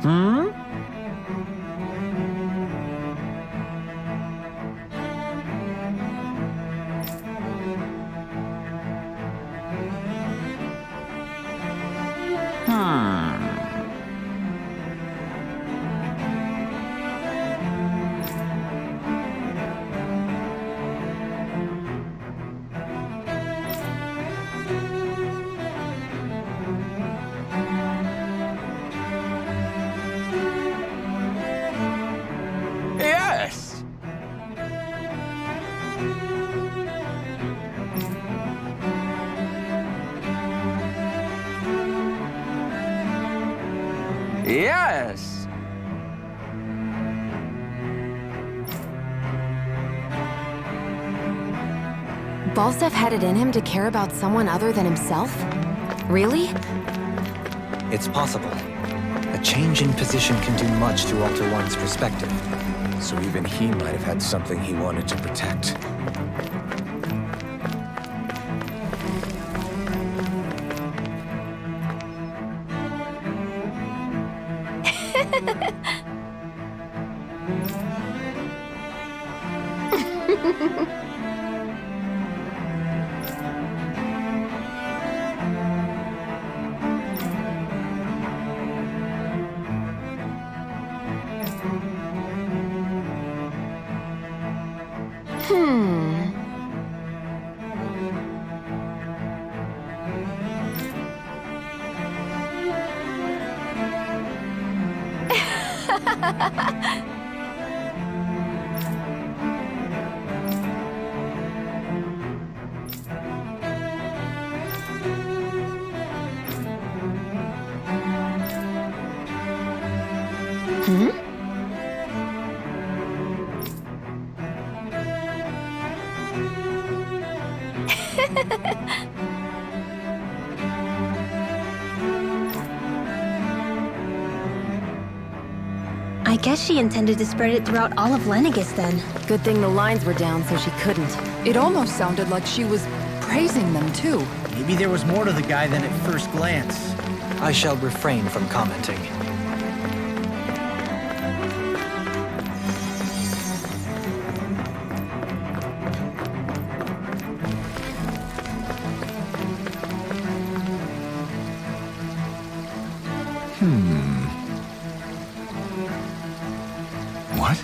Hmm? Yes! Yes! Balsef had it in him to care about someone other than himself? Really? It's possible. A change in position can do much to alter one's perspective. So even he might have had something he wanted to protect. I guess she intended to spread it throughout all of Lenegis then. Good thing the lines were down so she couldn't. It almost sounded like she was praising them, too. Maybe there was more to the guy than at first glance. I shall refrain from commenting. What?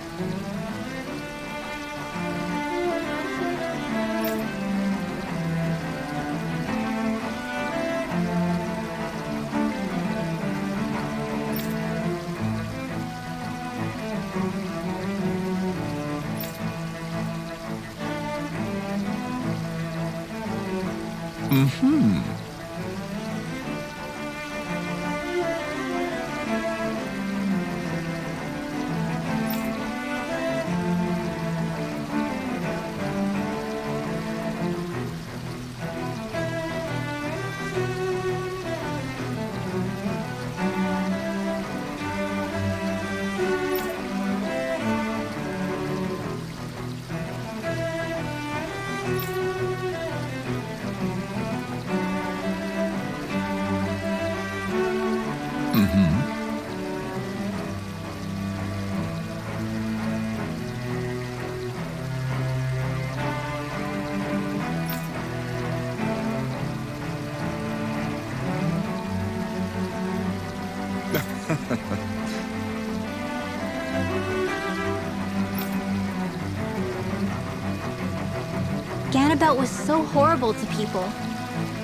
Ganabelt was so horrible to people.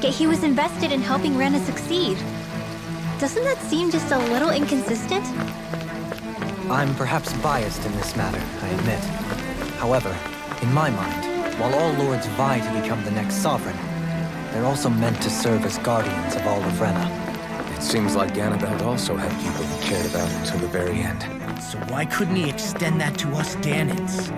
Yet he was invested in helping Rena succeed. Doesn't that seem just a little inconsistent? I'm perhaps biased in this matter, I admit. However, in my mind, while all lords vie to become the next sovereign, they're also meant to serve as guardians of all of Rena. It seems like Ganabelt also had people he cared about until the very end. So why couldn't he extend that to us Ganons?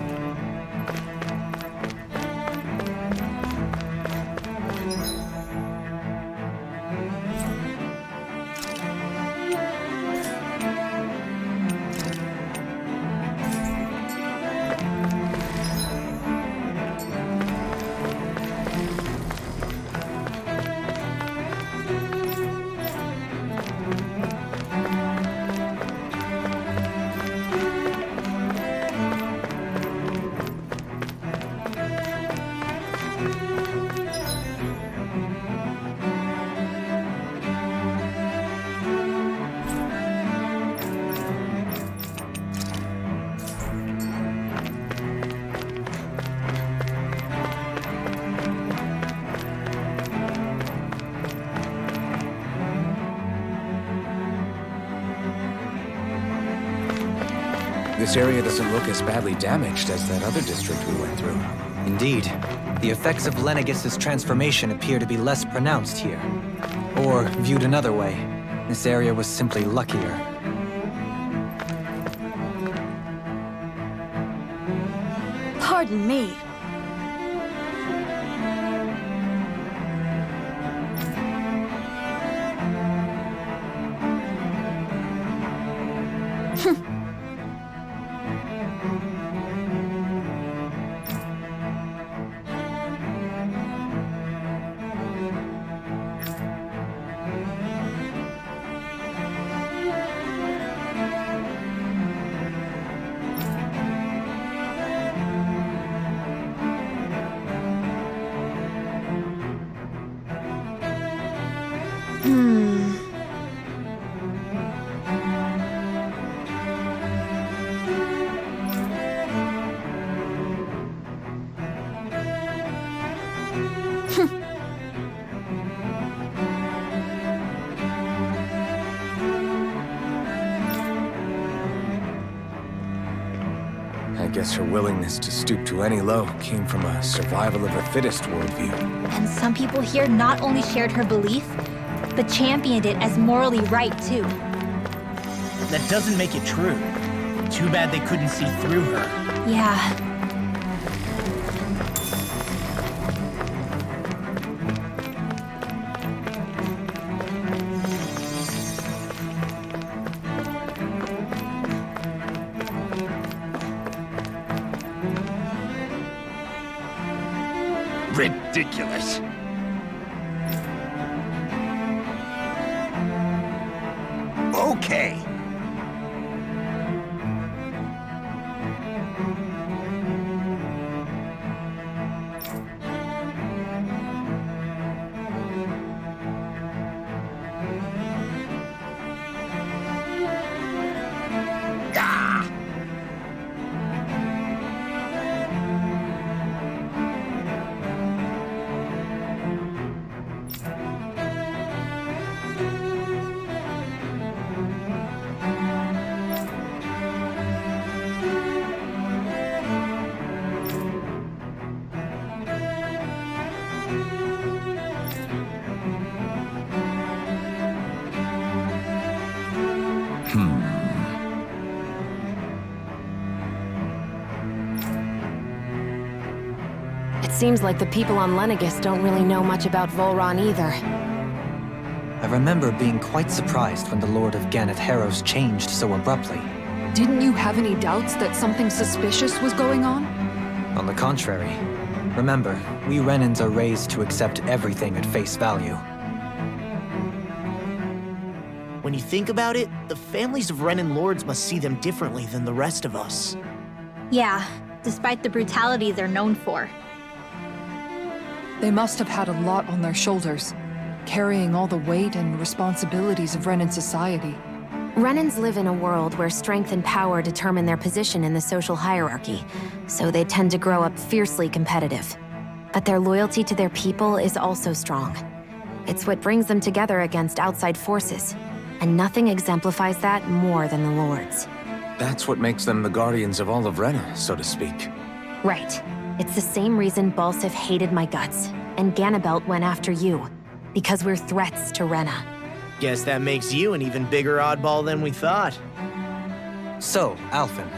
This area doesn't look as badly damaged as that other district we went through. Indeed. The effects of Lenegis's transformation appear to be less pronounced here. Or, viewed another way, this area was simply luckier. Pardon me. I guess her willingness to stoop to any low came from a survival of the fittest worldview. And some people here not only shared her belief, but championed it as morally right, too. That doesn't make it true. Too bad they couldn't see through her. Yeah. Ridiculous. Okay. It seems like the people on Lenegis don't really know much about Volron either. I remember being quite surprised when the Lord of Ganath Haros changed so abruptly. Didn't you have any doubts that something suspicious was going on? On the contrary. Remember, we Renans are raised to accept everything at face value. When you think about it, the families of Renan lords must see them differently than the rest of us. Yeah, despite the brutality they're known for. They must have had a lot on their shoulders, carrying all the weight and responsibilities of Renan society. Renans live in a world where strength and power determine their position in the social hierarchy, so they tend to grow up fiercely competitive. But their loyalty to their people is also strong. It's what brings them together against outside forces, and nothing exemplifies that more than the Lords. That's what makes them the guardians of all of Rena, so to speak. Right. It's the same reason Balsif hated my guts, and Ganabelt went after you. Because we're threats to Rena. Guess that makes you an even bigger oddball than we thought. So, Alphen,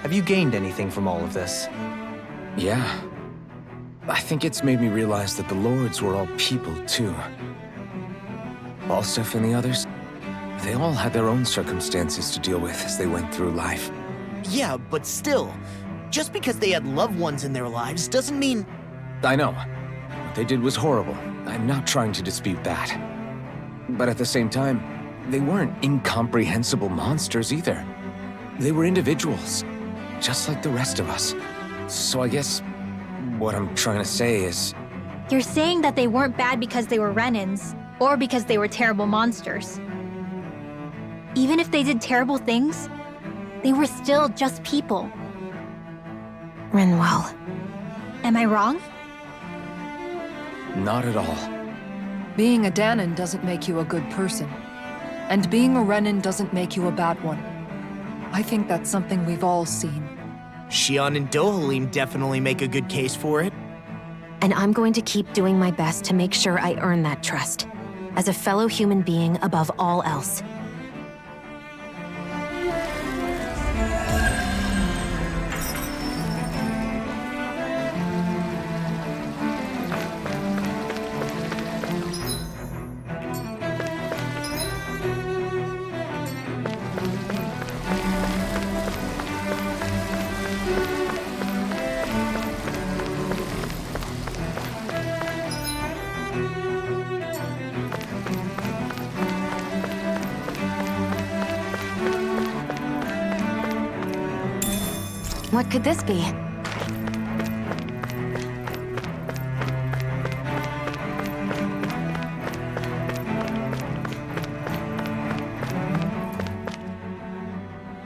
have you gained anything from all of this? Yeah. I think it's made me realize that the Lords were all people, too. Balsif and the others, they all had their own circumstances to deal with as they went through life. Yeah, but still, just because they had loved ones in their lives doesn't mean... I know. What they did was horrible. I'm not trying to dispute that. But at the same time, they weren't incomprehensible monsters either. They were individuals, just like the rest of us. So I guess what I'm trying to say is... You're saying that they weren't bad because they were Renans, or because they were terrible monsters. Even if they did terrible things, they were still just people. Rinwell. Am I wrong? Not at all. Being a Dahnan doesn't make you a good person. And being a Renan doesn't make you a bad one. I think that's something we've all seen. Xion and Dohalim definitely make a good case for it. And I'm going to keep doing my best to make sure I earn that trust. As a fellow human being above all else. What could this be?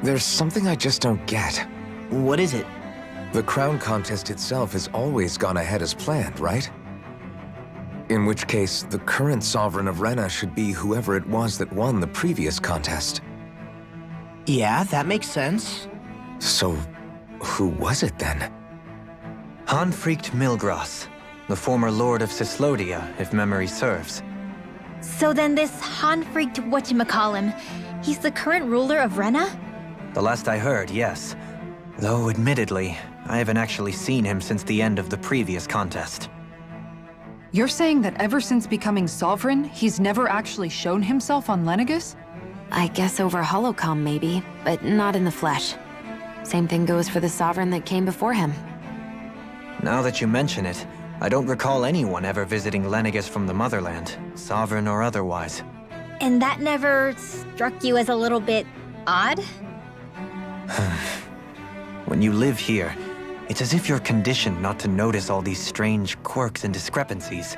There's something I just don't get. What is it? The crown contest itself has always gone ahead as planned, right? In which case, the current Sovereign of Rena should be whoever it was that won the previous contest. Yeah, that makes sense. So, who was it then? Hanfried Milgras, the former Lord of Cyslodia, if memory serves. So then this Hanfried whatchamacallem, he's the current ruler of Rena? The last I heard, yes. Though, admittedly, I haven't actually seen him since the end of the previous contest. You're saying that ever since becoming Sovereign, he's never actually shown himself on Lenegus? I guess over holocom maybe, but not in the flesh. Same thing goes for the Sovereign that came before him. Now that you mention it, I don't recall anyone ever visiting Lenegus from the motherland, Sovereign or otherwise. And that never struck you as a little bit odd? When you live here, it's as if you're conditioned not to notice all these strange quirks and discrepancies.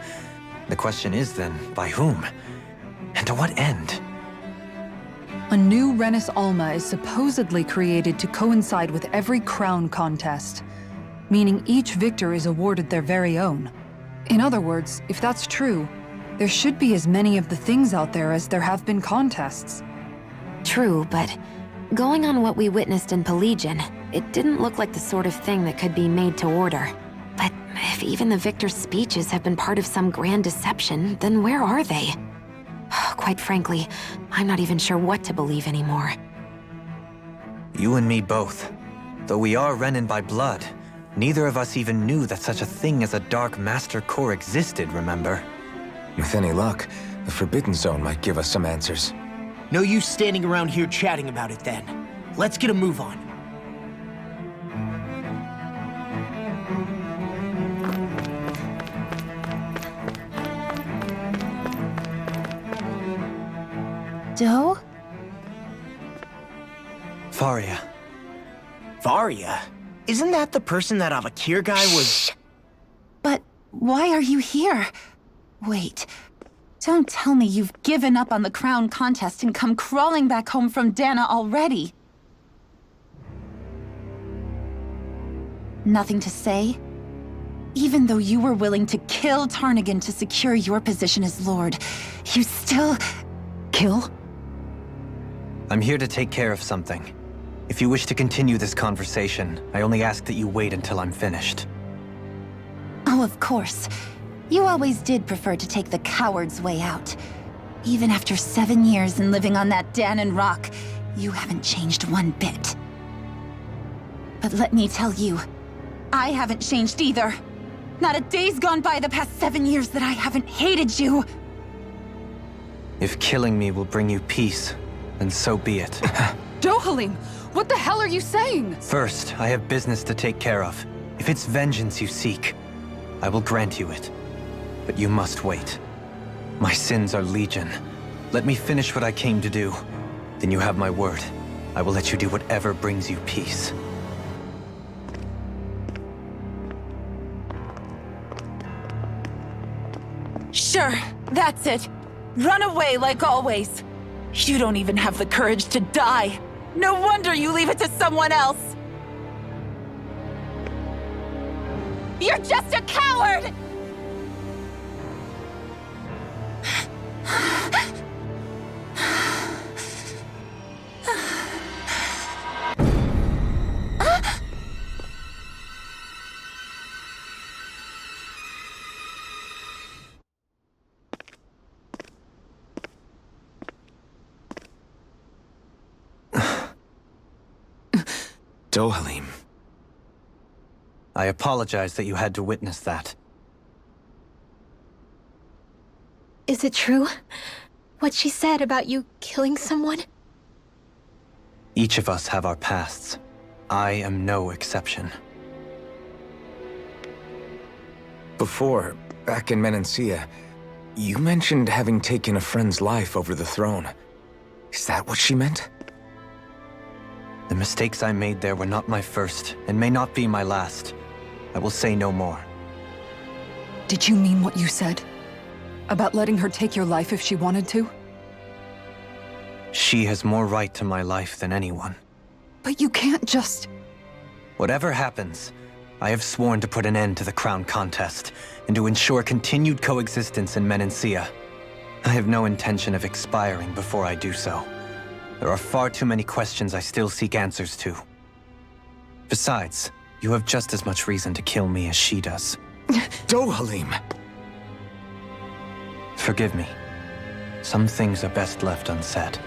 The question is then, by whom? And to what end? A new Renis Alma is supposedly created to coincide with every crown contest, meaning each victor is awarded their very own. In other words, if that's true, there should be as many of the things out there as there have been contests. True, but going on what we witnessed in Pelagian, it didn't look like the sort of thing that could be made to order. But if even the victor's speeches have been part of some grand deception, then where are they? Quite frankly, I'm not even sure what to believe anymore. You and me both. Though we are Renin by blood, neither of us even knew that such a thing as a Dark Master Corps existed, remember? With any luck, the Forbidden Zone might give us some answers. No use standing around here chatting about it then. Let's get a move on. Doe? Faria. Varia? Isn't that the person that Avakir guy was... But why are you here? Wait. Don't tell me you've given up on the crown contest and come crawling back home from Dana already. Nothing to say? Even though you were willing to kill Tarnigan to secure your position as Lord, you still... Kill? I'm here to take care of something. If you wish to continue this conversation, I only ask that you wait until I'm finished. Oh, of course. You always did prefer to take the coward's way out. Even after 7 years and living on that Danon rock, you haven't changed one bit. But let me tell you, I haven't changed either. Not a day's gone by the past 7 years that I haven't hated you. If killing me will bring you peace, then so be it. Dohalim, what the hell are you saying? First, I have business to take care of. If it's vengeance you seek, I will grant you it. But you must wait. My sins are legion. Let me finish what I came to do. Then you have my word. I will let you do whatever brings you peace. Sure, that's it. Run away like always. You don't even have the courage to die. No wonder you leave it to someone else. You're just a coward! Dohalim. I apologize that you had to witness that. Is it true? What she said about you killing someone? Each of us have our pasts. I am no exception. Before, back in Menancia, you mentioned having taken a friend's life over the throne. Is that what she meant? The mistakes I made there were not my first, and may not be my last. I will say no more. Did you mean what you said? About letting her take your life if she wanted to? She has more right to my life than anyone. But you can't just... Whatever happens, I have sworn to put an end to the crown contest, and to ensure continued coexistence in Menancia. I have no intention of expiring before I do so. There are far too many questions I still seek answers to. Besides, you have just as much reason to kill me as she does. Dohalim! Forgive me. Some things are best left unsaid.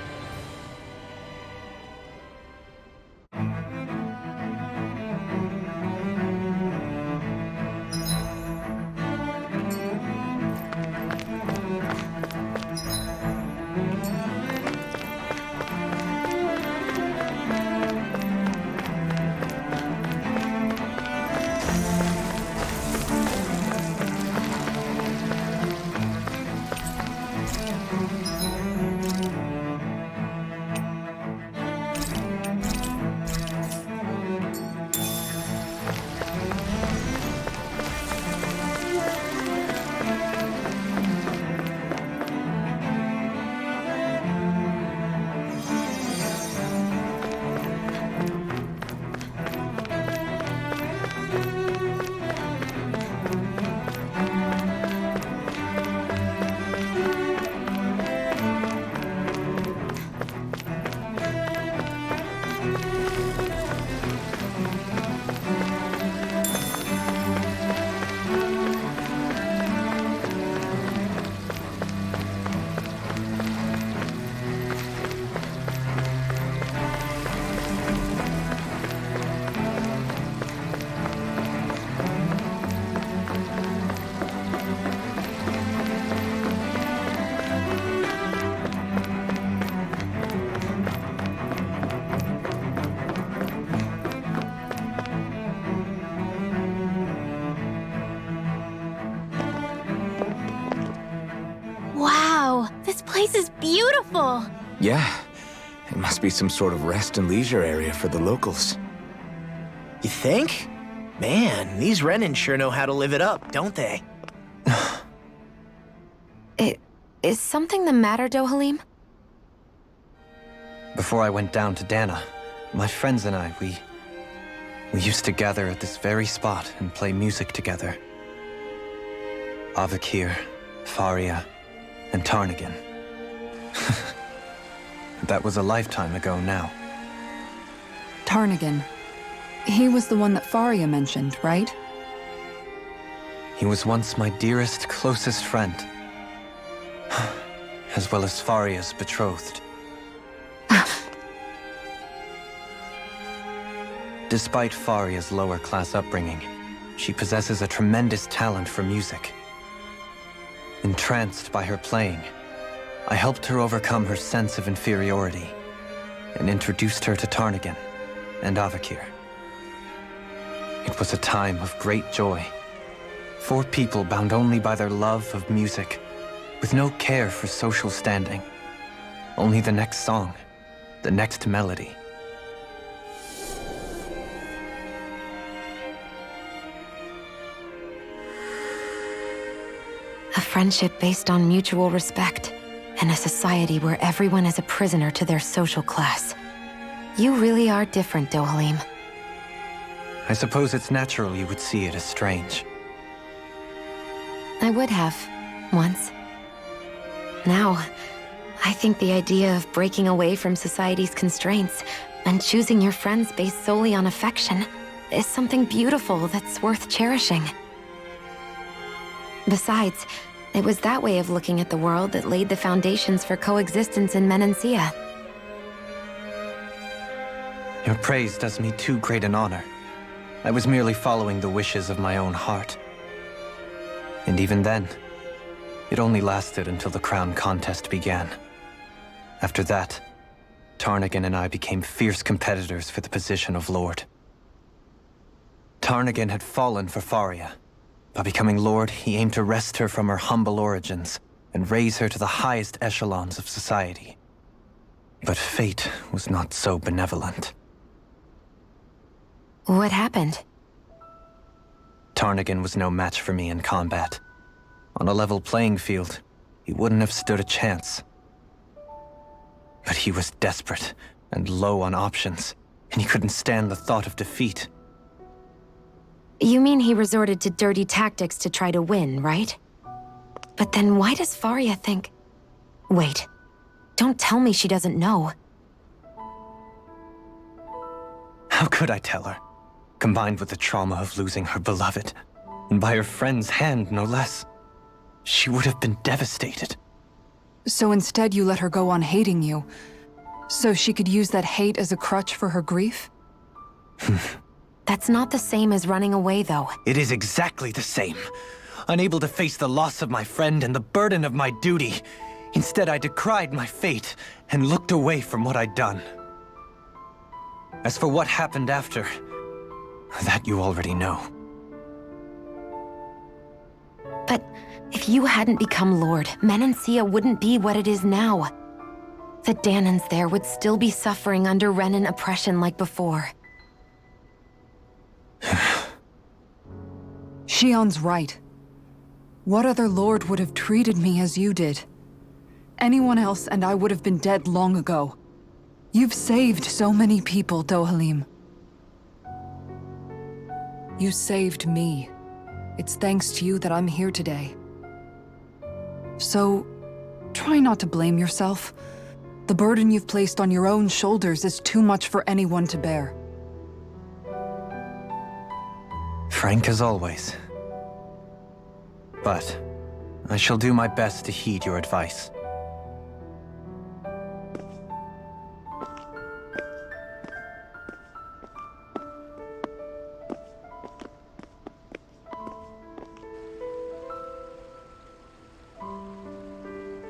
Wow, this place is beautiful! Yeah. It must be some sort of rest and leisure area for the locals. You think? Man, these Renan sure know how to live it up, don't they? Is something the matter, Dohalim? Before I went down to Dana, my friends and I, we used to gather at this very spot and play music together. Avakir, Faria, and Tarnagin. That was a lifetime ago now. Tarnagin. He was the one that Faria mentioned, right? He was once my dearest, closest friend. As well as Faria's betrothed. Despite Faria's lower-class upbringing, she possesses a tremendous talent for music. Entranced by her playing, I helped her overcome her sense of inferiority and introduced her to Tarnagin and Avakir. It was a time of great joy. 4 people bound only by their love of music, with no care for social standing. Only the next song, the next melody. A friendship based on mutual respect, and a society where everyone is a prisoner to their social class. You really are different, Dohalim. I suppose it's natural you would see it as strange. I would have, once. Now, I think the idea of breaking away from society's constraints and choosing your friends based solely on affection is something beautiful that's worth cherishing. Besides, it was that way of looking at the world that laid the foundations for coexistence in Menancia. Your praise does me too great an honor. I was merely following the wishes of my own heart. And even then, it only lasted until the crown contest began. After that, Tarnagin and I became fierce competitors for the position of Lord. Tarnagin had fallen for Faria. By becoming Lord, he aimed to wrest her from her humble origins and raise her to the highest echelons of society. But fate was not so benevolent. What happened? Tarnagin was no match for me in combat. On a level playing field, he wouldn't have stood a chance. But he was desperate and low on options, and he couldn't stand the thought of defeat. You mean he resorted to dirty tactics to try to win, right? But then why does Faria think... Wait, don't tell me she doesn't know. How could I tell her? Combined with the trauma of losing her beloved, and by her friend's hand, no less. She would have been devastated. So instead you let her go on hating you, so she could use that hate as a crutch for her grief? That's not the same as running away, though. It is exactly the same. Unable to face the loss of my friend and the burden of my duty. Instead, I decried my fate and looked away from what I'd done. As for what happened after, that you already know. But if you hadn't become Lord, Menancia wouldn't be what it is now. The Dahnans there would still be suffering under Renan oppression like before. Shion's right. What other lord would have treated me as you did? Anyone else and I would have been dead long ago. You've saved so many people, Dohalim. You saved me. It's thanks to you that I'm here today. So, try not to blame yourself. The burden you've placed on your own shoulders is too much for anyone to bear. Frank as always. But I shall do my best to heed your advice.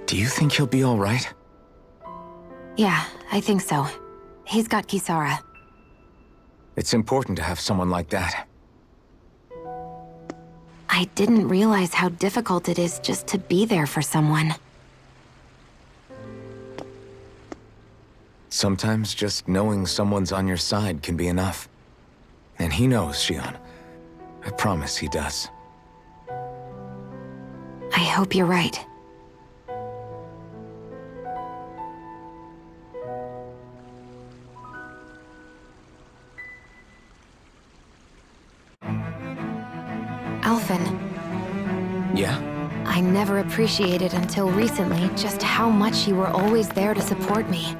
Do you think he'll be all right? Yeah, I think so. He's got Kisara. It's important to have someone like that. I didn't realize how difficult it is just to be there for someone. Sometimes just knowing someone's on your side can be enough. And he knows, Shion. I promise he does. I hope you're right. Alphen. Yeah? I never appreciated until recently just how much you were always there to support me.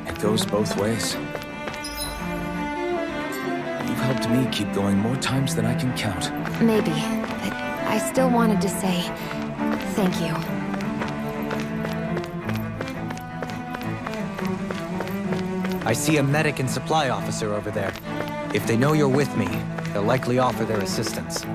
It goes both ways. You've helped me keep going more times than I can count. Maybe, but I still wanted to say thank you. I see a medic and supply officer over there. If they know you're with me, they'll likely offer their assistance.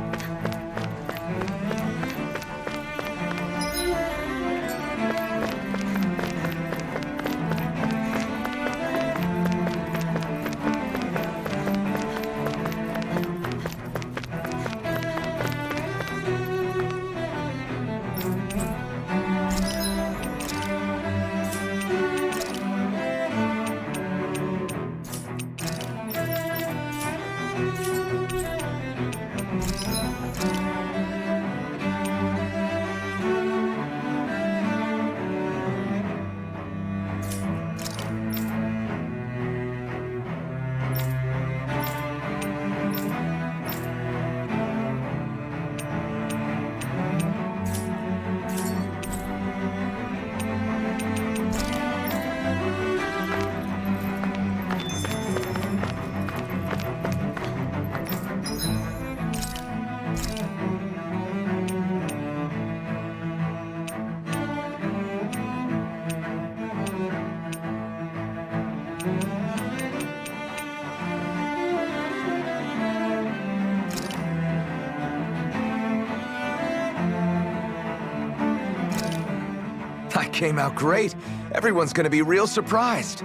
came out great. Everyone's gonna be real surprised.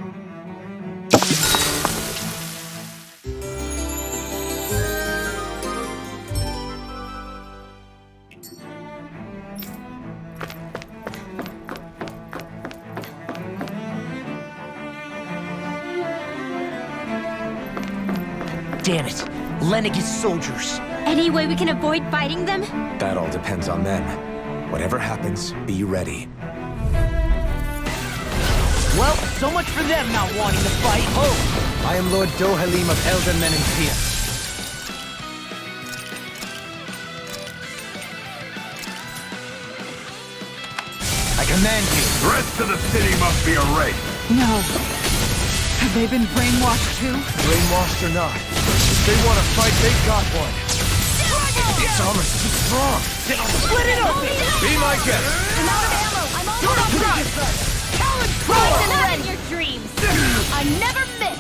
Damn it. Lenegis soldiers. Any way we can avoid fighting them? That all depends on them. Whatever happens, be ready. Well, so much for them not wanting to fight. Oh! I am Lord Dohalim of Elder Menentia. I command you. The rest of the city must be erased. No. Have they been brainwashed too? Brainwashed or not, if they want to fight, they got one. This armor's too strong. Split it open! Be my guest. I'm out of ammo! I'm almost out of Talon Poison out in your dreams! I never miss!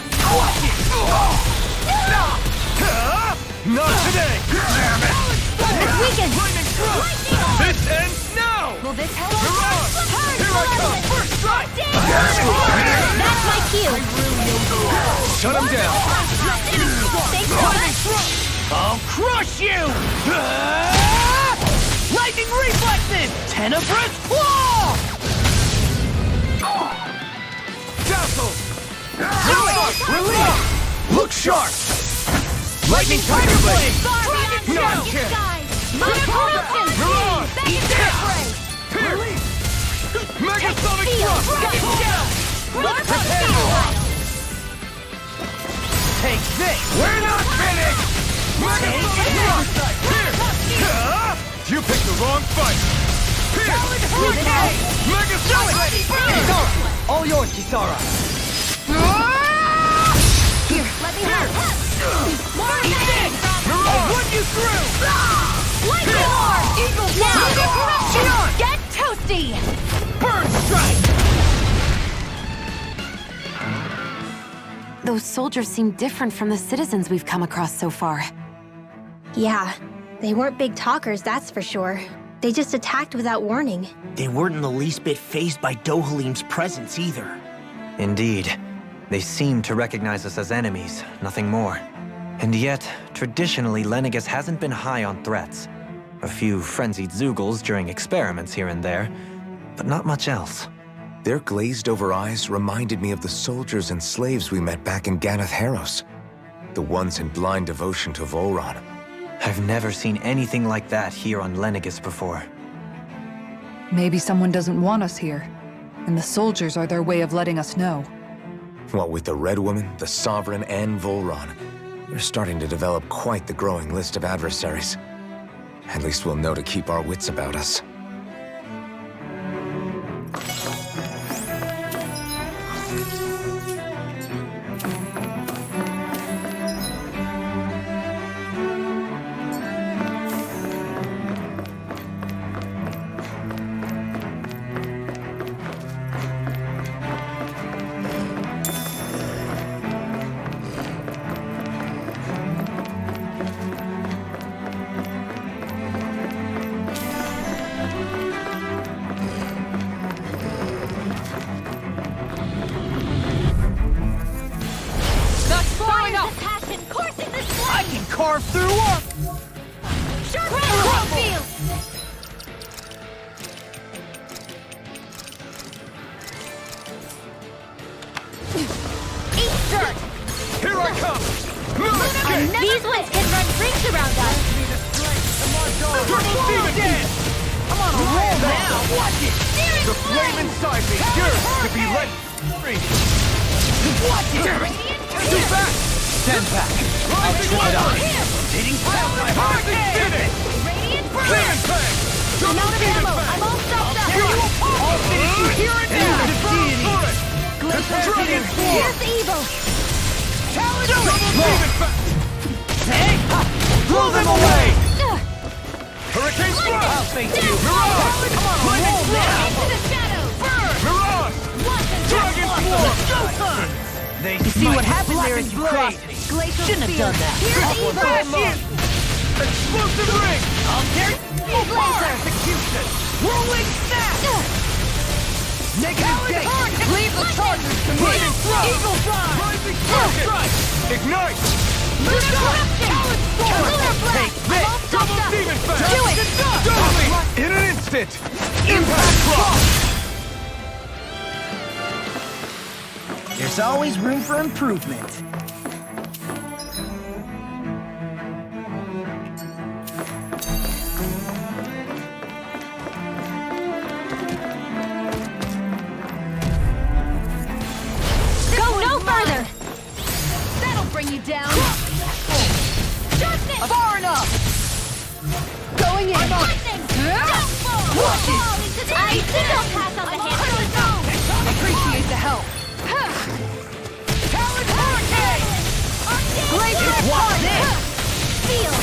Not today. Damn it. It's weakened! This ends now. Will this help? Here I come. First strike. That's my cue! Shut him down. Thanks, Cora! I'll crush you! Lightning reflexes! Tenebrous claw! Dazzle. Release. Look sharp. Lightning tiger blade. Not kick. Mirage! Eat this. Release. Megasonic thrust. Prepare. Take this! We're not finished. You picked the wrong fight! Kisara! All yours, Kisara! Here, let me help! More this! I'll run you through! Lightning Orb! Eagle Now! Get toasty! Bird strike! Those soldiers seem different from the citizens we've come across so far. Yeah, they weren't big talkers, that's for sure. They just attacked without warning. They weren't in the least bit fazed by Dohalim's presence either. Indeed. They seem to recognize us as enemies, nothing more. And yet, traditionally, Lenegis hasn't been high on threats. A few frenzied Zeugles during experiments here and there, but not much else. Their glazed-over eyes reminded me of the soldiers and slaves we met back in Ganath Haros. The ones in blind devotion to Volron. I've never seen anything like that here on Lenegis before. Maybe someone doesn't want us here, and the soldiers are their way of letting us know. What with the Red Woman, the Sovereign, and Volron, we're starting to develop quite the growing list of adversaries. At least we'll know to keep our wits about us. I can carve through armor! Eat dirt! Here I come! These ones can run rings around us! Triple demon dead! I'm on a roll now! Watch it! The flame inside me yearns to be let free! Watch it! Too fast! Stand back! I'll trip it up! Hitting past my I can fit it! Radiant Clean bang! I'm out of ammo! I'm all stopped up! I'll finish you here and now! Dragon Here's the evil! Hey! Blow them away! Hurricane Splash! I'll face you! Mirage! Come on, roll now! Into the shadows! Mirage! Dragon Swarm! They see what happens there if you cross me. Shouldn't have done that. Here's the evil! Bash you! Explosive ring! I'll tear you apart! Execution! Rolling snap! Negative gate! Leave the charges to me! Eagle Drive! Rising Circuit! Ignite! Take this! Double Demon Fang! Do it! In an instant! Impact Block! There's always room for improvement. Go no further! That'll bring you down. Far enough! Going in. Lightning! Downfall! Watch it! Fall into the I think I'll pass on the handle. Appreciate the help. Talon Hurricane! Blaze Watch this! Steel!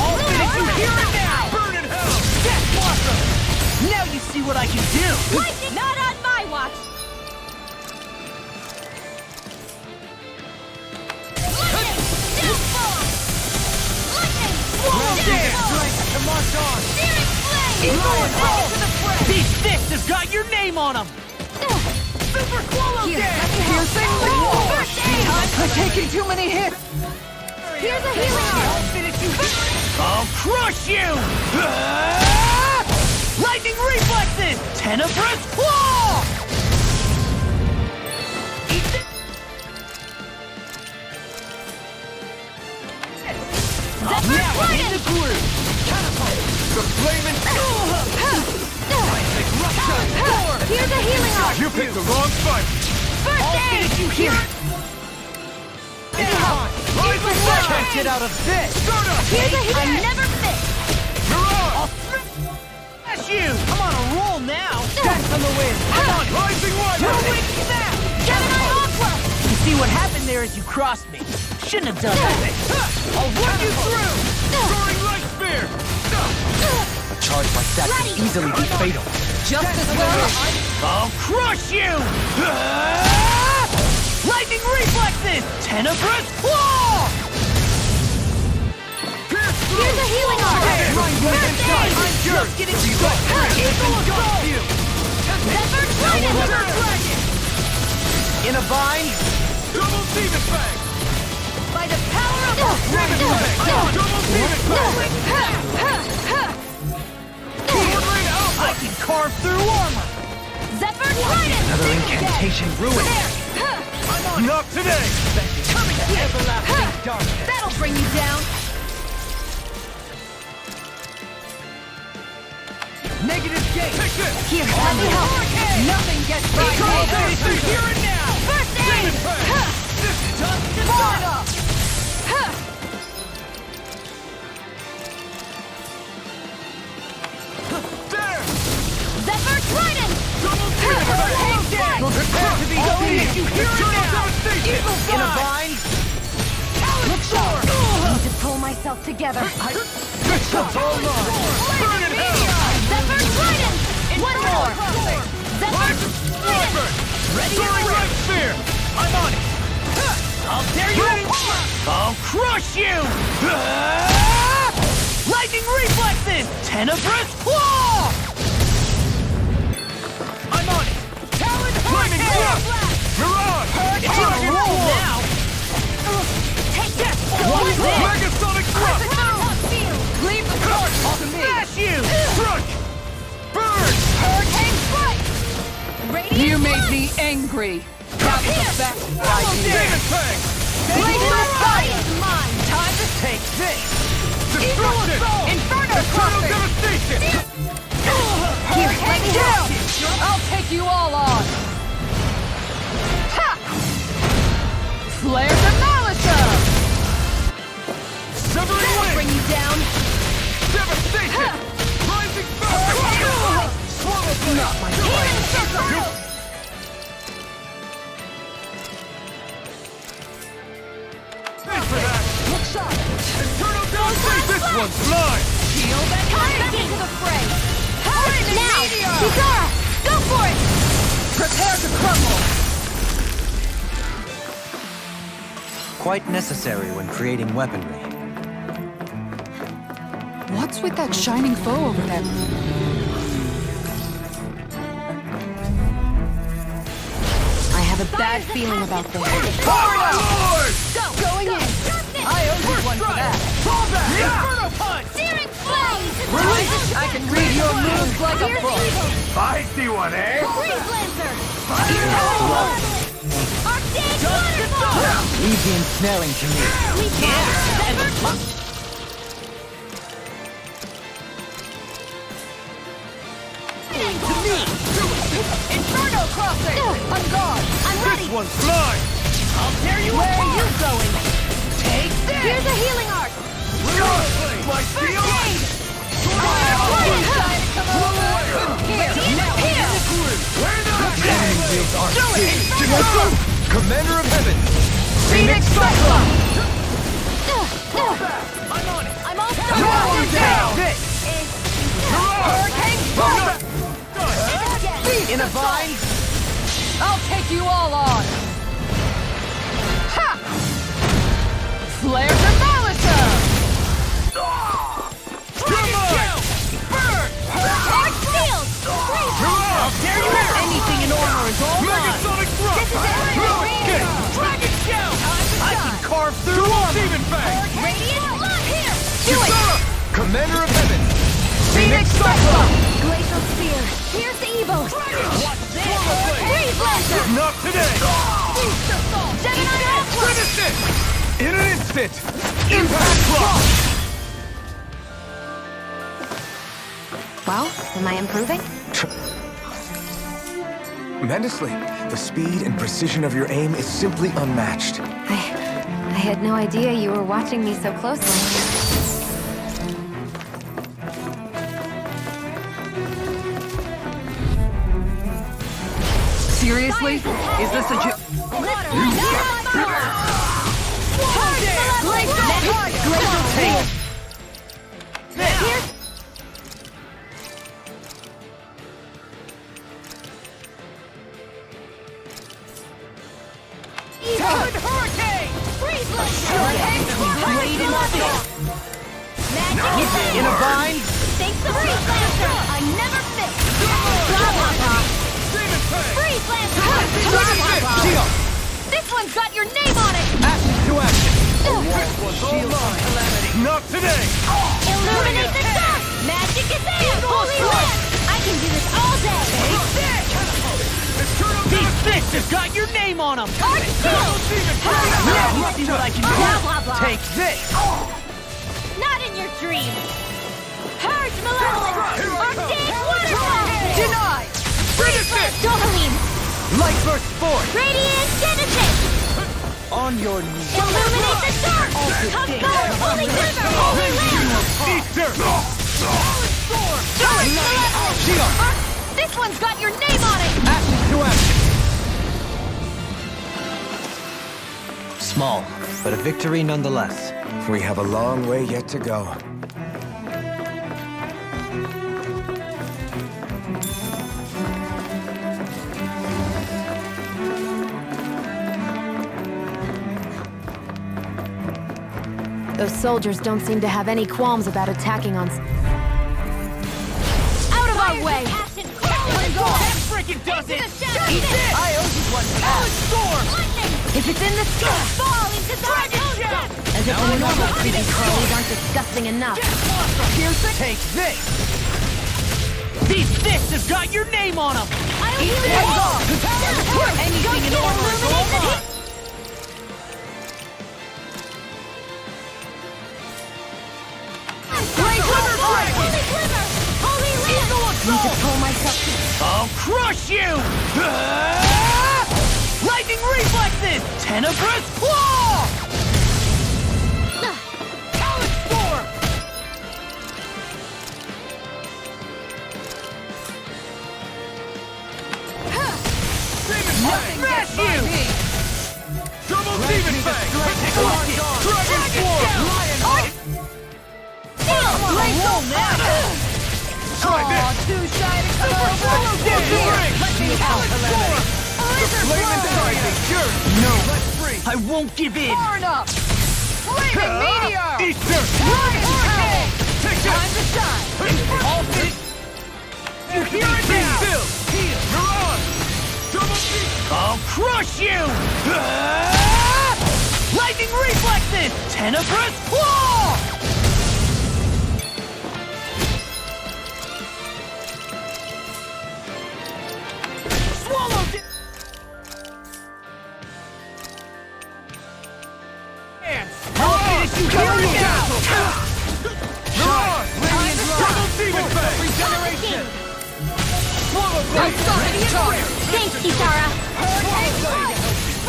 All finish you here and now! Burn in hell! Death Blossom! Now you see what I can do! Lightning! Not on my watch! Lightning! Downfall! Lightning! Strength to march on! Searing flame! These fists have got your name on them! Super Swallow Dance! Piercing roar! I'm taking too many hits! Here's a healing arm! I'll finish you here! I'll crush you! Lightning reflexes! Tenebrous claw! Eat this! Now in the groove! Catapult! The flaming... Here's a healing arm! You picked the wrong fight! First I'll aid! finish you here! It's time! Rising Can't Fang! get out of this! Here's a healing arm! Never miss! You're on! I'll smash you! I'm on a roll now! Dance on the wind! I'm on it! Rising Wyvern! Whirlwind snap! Gemini Aqua! You see what happened there is you crossed me. Shouldn't have done that. I'll run you through! Soaring Light Spear! A charge like that could easily be fatal. Just as well. I'll crush you! Lightning reflexes! Tenebrous claw! Pierce through! Here's a healing arm! First aid! I'm just getting started! Zephyr Trident! In a bind? Double Demon Fang! By the power of Double Demon Fang! Swordblade Alpha! I can carve through armor! Zephyr Trident! Another incantation ruined. Not today! Coming to everlasting darkness! That'll bring you down! Negative gate! Take this! Here, let me help! Nothing gets by I'll me. finish you here and now! First aid! This is tough to Far stop! enough. There! Zephyr Trident! Double Demon Fang! Prepare to be I'll defeated! finish you here and Eternal now! devastation! In a bind? Look sharp! Need to pull myself together. This one's all mine! Burn in hell! Zephyr Trident! One more! Zephyr Trident! Wyvern! Soaring Light Spear! I'm on it! I'll tear you apart! I'll crush you! Lightning reflexes! Tenebrous claw! I'm on it! Talon Flaming Hurricane! Thrust! You're on! It's on a roll now! Take this! What's this? Megasonic Thrust! Leave the charge to me! Smash you! Strike! Burn! Hurricane Strike! Radiant You made Blast! me angry. That's the best I Double can do. Demon Fang! Blazing Fire is mine! Time to take this! Destruction! Inferno Eternal crossing. Devastation! Here, let me down. I'll take you all on. Ha! Flare the Malisa. Severing That'll bring Wing! you down! Devastation! Rising Falcon! Swallow Not my Healing Circle! Thanks for that! Eternal Devastation! This one's mine! Come back into the fray! Now! Kisara! Go for it! Prepare to crumble. Quite necessary when creating weaponry. What's with that shining foe over there? a bad feeling about this. Lord! Going in! I owe you one for that! Fall back! Inferno punch! Searing flames! I can read your moves like a book! I see one, eh? Freeze Lancer! Fire! Arctic Waterfall! Easy and snaring to me. We can Inferno crossing! On guard! I'm ready! This one's mine! I'll tear you Where apart! are you going? Take this! Here's a healing arc! My shield! Commander of Heaven! Phoenix Cyclone! I'm on it! I'm all Down! This! Hurricane Storm! In a vine! I'll take you all on! Ha! Flare Demolisher! Arc Shield! I'll tear you apart! Anything in armor is all mine! Megasonic thrust! Okay. Dragon Shell! I can carve through armor! Demon Fang! Radiant Blood! Here! Do it! Commander of Heaven! Phoenix Cyclone! Glacial Spear! Here's the Evo! What's this? Freeze Lancer! Not today! Gemini Ultra! Finish it! In an instant! Impact Block! Well, am I improving? Tremendously. The speed and precision of your aim is simply unmatched. I had no idea you were watching me so closely. Seriously? Is this a joke? Glacial Tail! Hurricane! Freeze Lancer! Magic In a vine? Thanks to Freeze Lancer! I never miss! Blah, blah, blah. Demon Fang! Freeze Lancer! Blah, blah, blah. Shield! This one's got your name on it! Action to action! Shield on! Not today! Illuminate the dark! Magic is in! Holy Land! I can do this all day! These fists have got your name on them! Arc Shield! Now see what I can do! Blah, blah, blah. Take this! Not in your dreams! Purge Malevolence! Arctic Waterfall! Denied! Freeze Blast Dohalim! Light Burst Force! Radiant Genesis! On your knees! Illuminate the dark! Come back! Holy River! Holy Land! Easter! Purge Malevolence! Shield! This one's got your name on it! Action to action! Small, but a victory nonetheless. We have a long way yet to go. Those soldiers don't seem to have any qualms about attacking on... Out of our way! That freaking does it! Eat this! I owe you one for that! Storm! If it's in the sky, Fall into Dragon Shell! as if the normal creepy crawlies aren't disgusting enough. Take this! These fists have got your name on them! Eat Anything in armor is all mine! Need to pull myself to... I'll crush you! Lightning reflexes! Tenebrous claw! Talent storm! Smash you! Double Demon Fang! Dragon Swarm! Roll now! Try this! Too shy to come Super Swallow Dance! Let me out! Flame inside me! Yours! No! Let's free! I won't give in! Far enough! Flaming Meteor! Easter! Ryan Hurricane! Take Time it! to shine! All fit! You hear it now! Still! You're on! Double I'll crush you! Lightning reflexes! Tenebrous claw! Swallow it! I'll finish you here now! Double demon fang! Regeneration! Thanks, Kisara.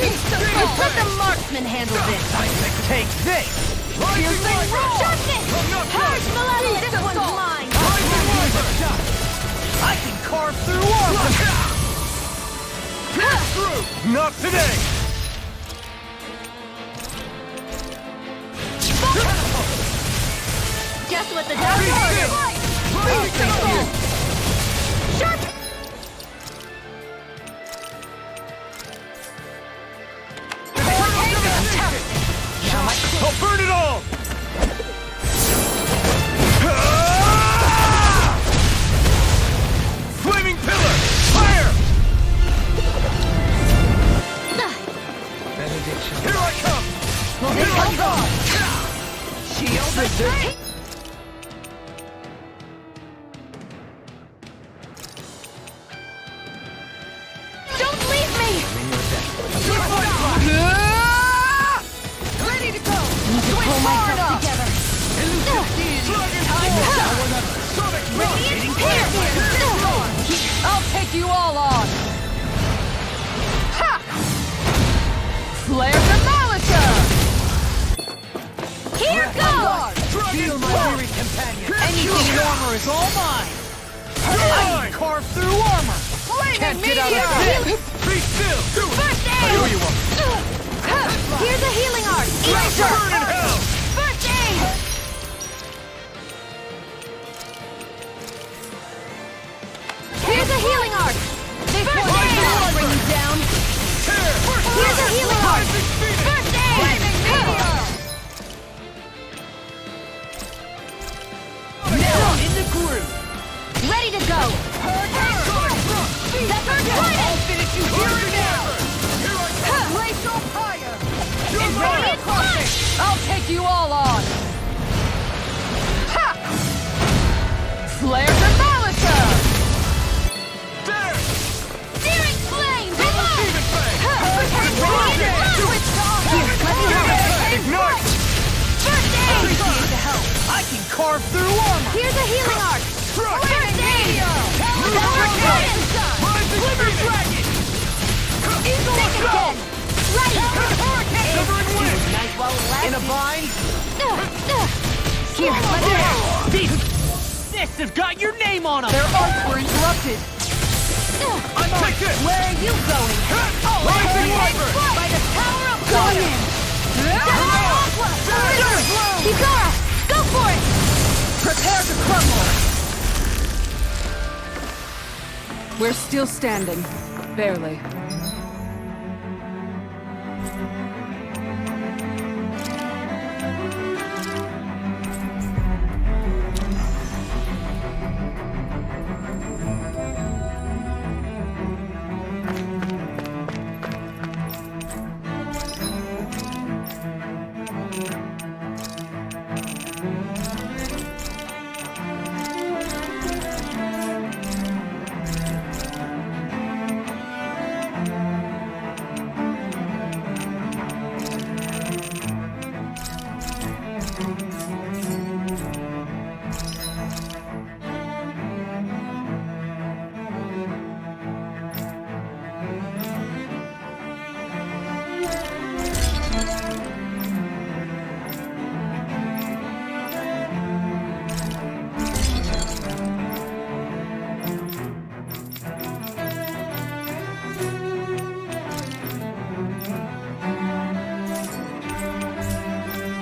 Let the marksman handle this. Take this! Rising Viper! Sharpness! Purge malevolence! This one's mine! Rising Viper! I can carve through armor! Pierce through! Not today! Guess what the Be doctor still! Rising Viper! Sharp! I'll burn it all! Flaming pillar! Fire! Here I come! Here I come! Shield the Don't leave me! Ready to go! Need to pull myself together. Sonic Radiant here! I'll take you all on! Ha! Flare the Malika! Here goes! Feel my weary companion. Anything in armor is all mine. I can carve through armor. Can't get out of this. Be still! Do it! First aid! I know you want. Here's a healing art! Eraser! Burn in hell! First aid! Here's a healing art! First aid! I'll bring you down! Tear! Here's a healing art! Rising Phoenix! First aid! Now in the groove. Ready to go! Pepper I'll finish you here and now. Here I come! Glacial fire! You're mine! Radiant flash! I'll take you all on! Ha! Flare the Malika! There! Searing flame! Double demon fang! Ignite! First aid! Appreciate the help. I can carve through armor. Here's a healing art! Crush! First aid! Power Titan! Rising Phoenix! Eagle again! Ready! Severing wind! In a bind. Here, let me out! This have got your name on them. Their arcs were interrupted. Take this! Where are you going? Rising Viper! By the power of God! Kisara, go for it! Prepare to crumble! We're still standing. Barely.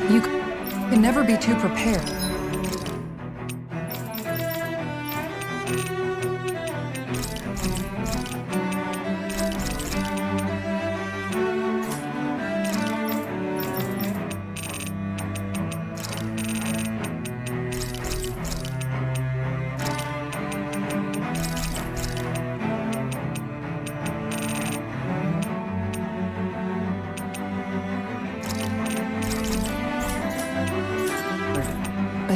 You can never be too prepared.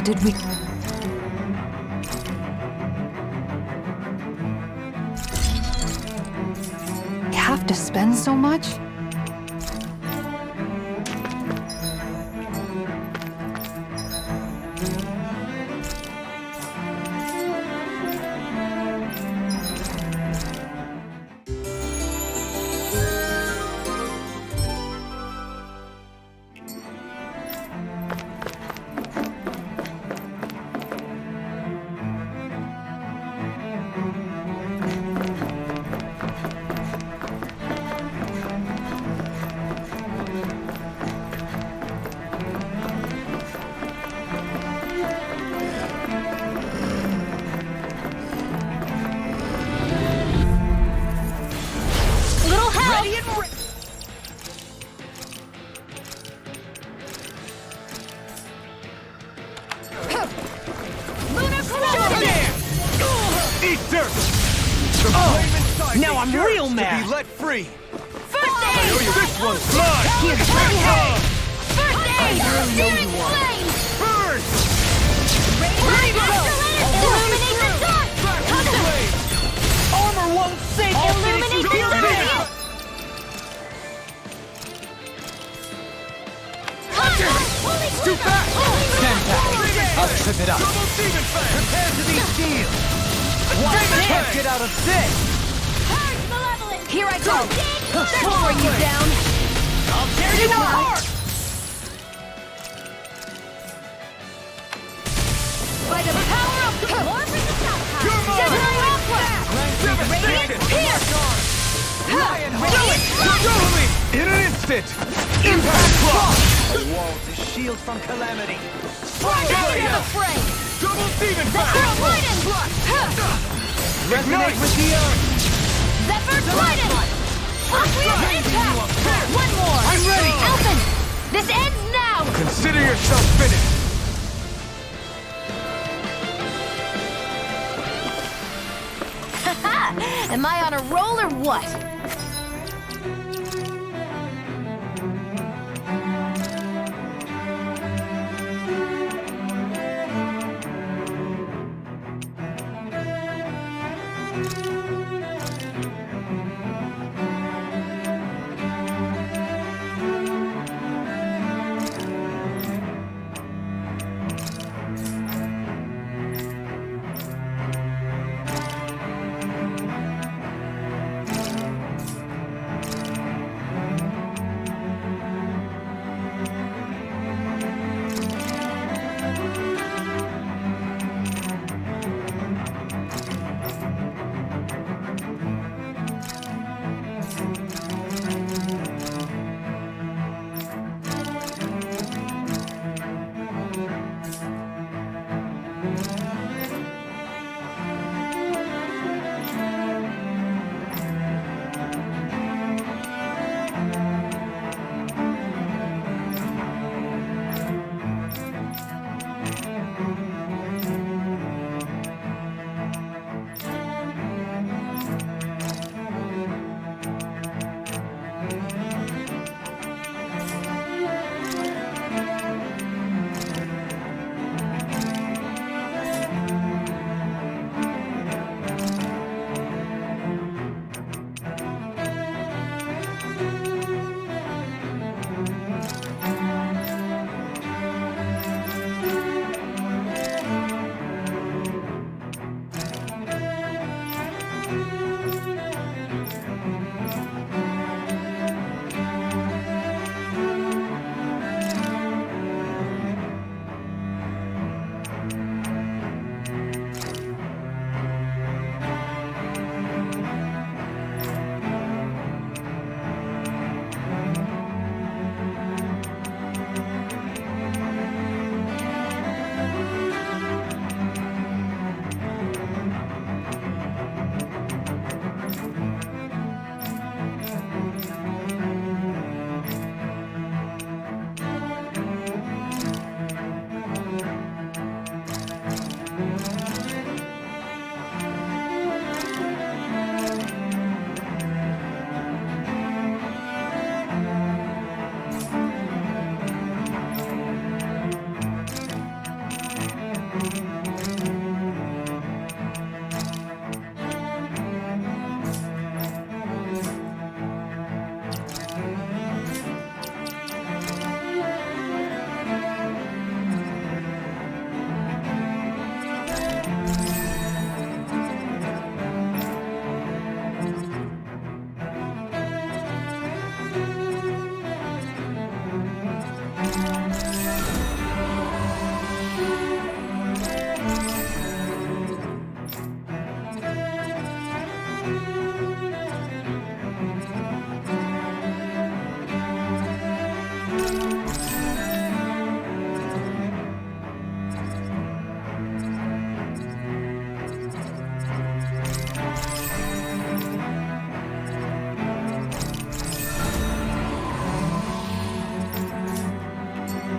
did we... have to spend so much? Little help! Ready and Lunar Crush! Eat dirt! The flame inside now me I'm yearns real to mad. be let free. First I aid! owe you this one's blood! Here, First aid! Searing flame! Burn! Ready to go! Illuminate the dark! Cover! Armor won't save all Illuminate the finishing dark! Too fast! Stand back. I'll trip it up. Double demon fang! Prepare to be sealed. One can't get out of this. Here I go! We'll bring you down! I'll tear you apart. By the power of the Lord from the South Come on! Samurai Aqua! Devastation! Pierce! Control me! In an instant! Impact block! A wall to shield from calamity. Strike out of the fray! Double demon Zephyr fang! Titan! Resonate with the earth. Zephyr Titan! Aqueous Impact! One more! I'm ready. Elfin! This ends now! Consider yourself finished! Am I on a roll or what?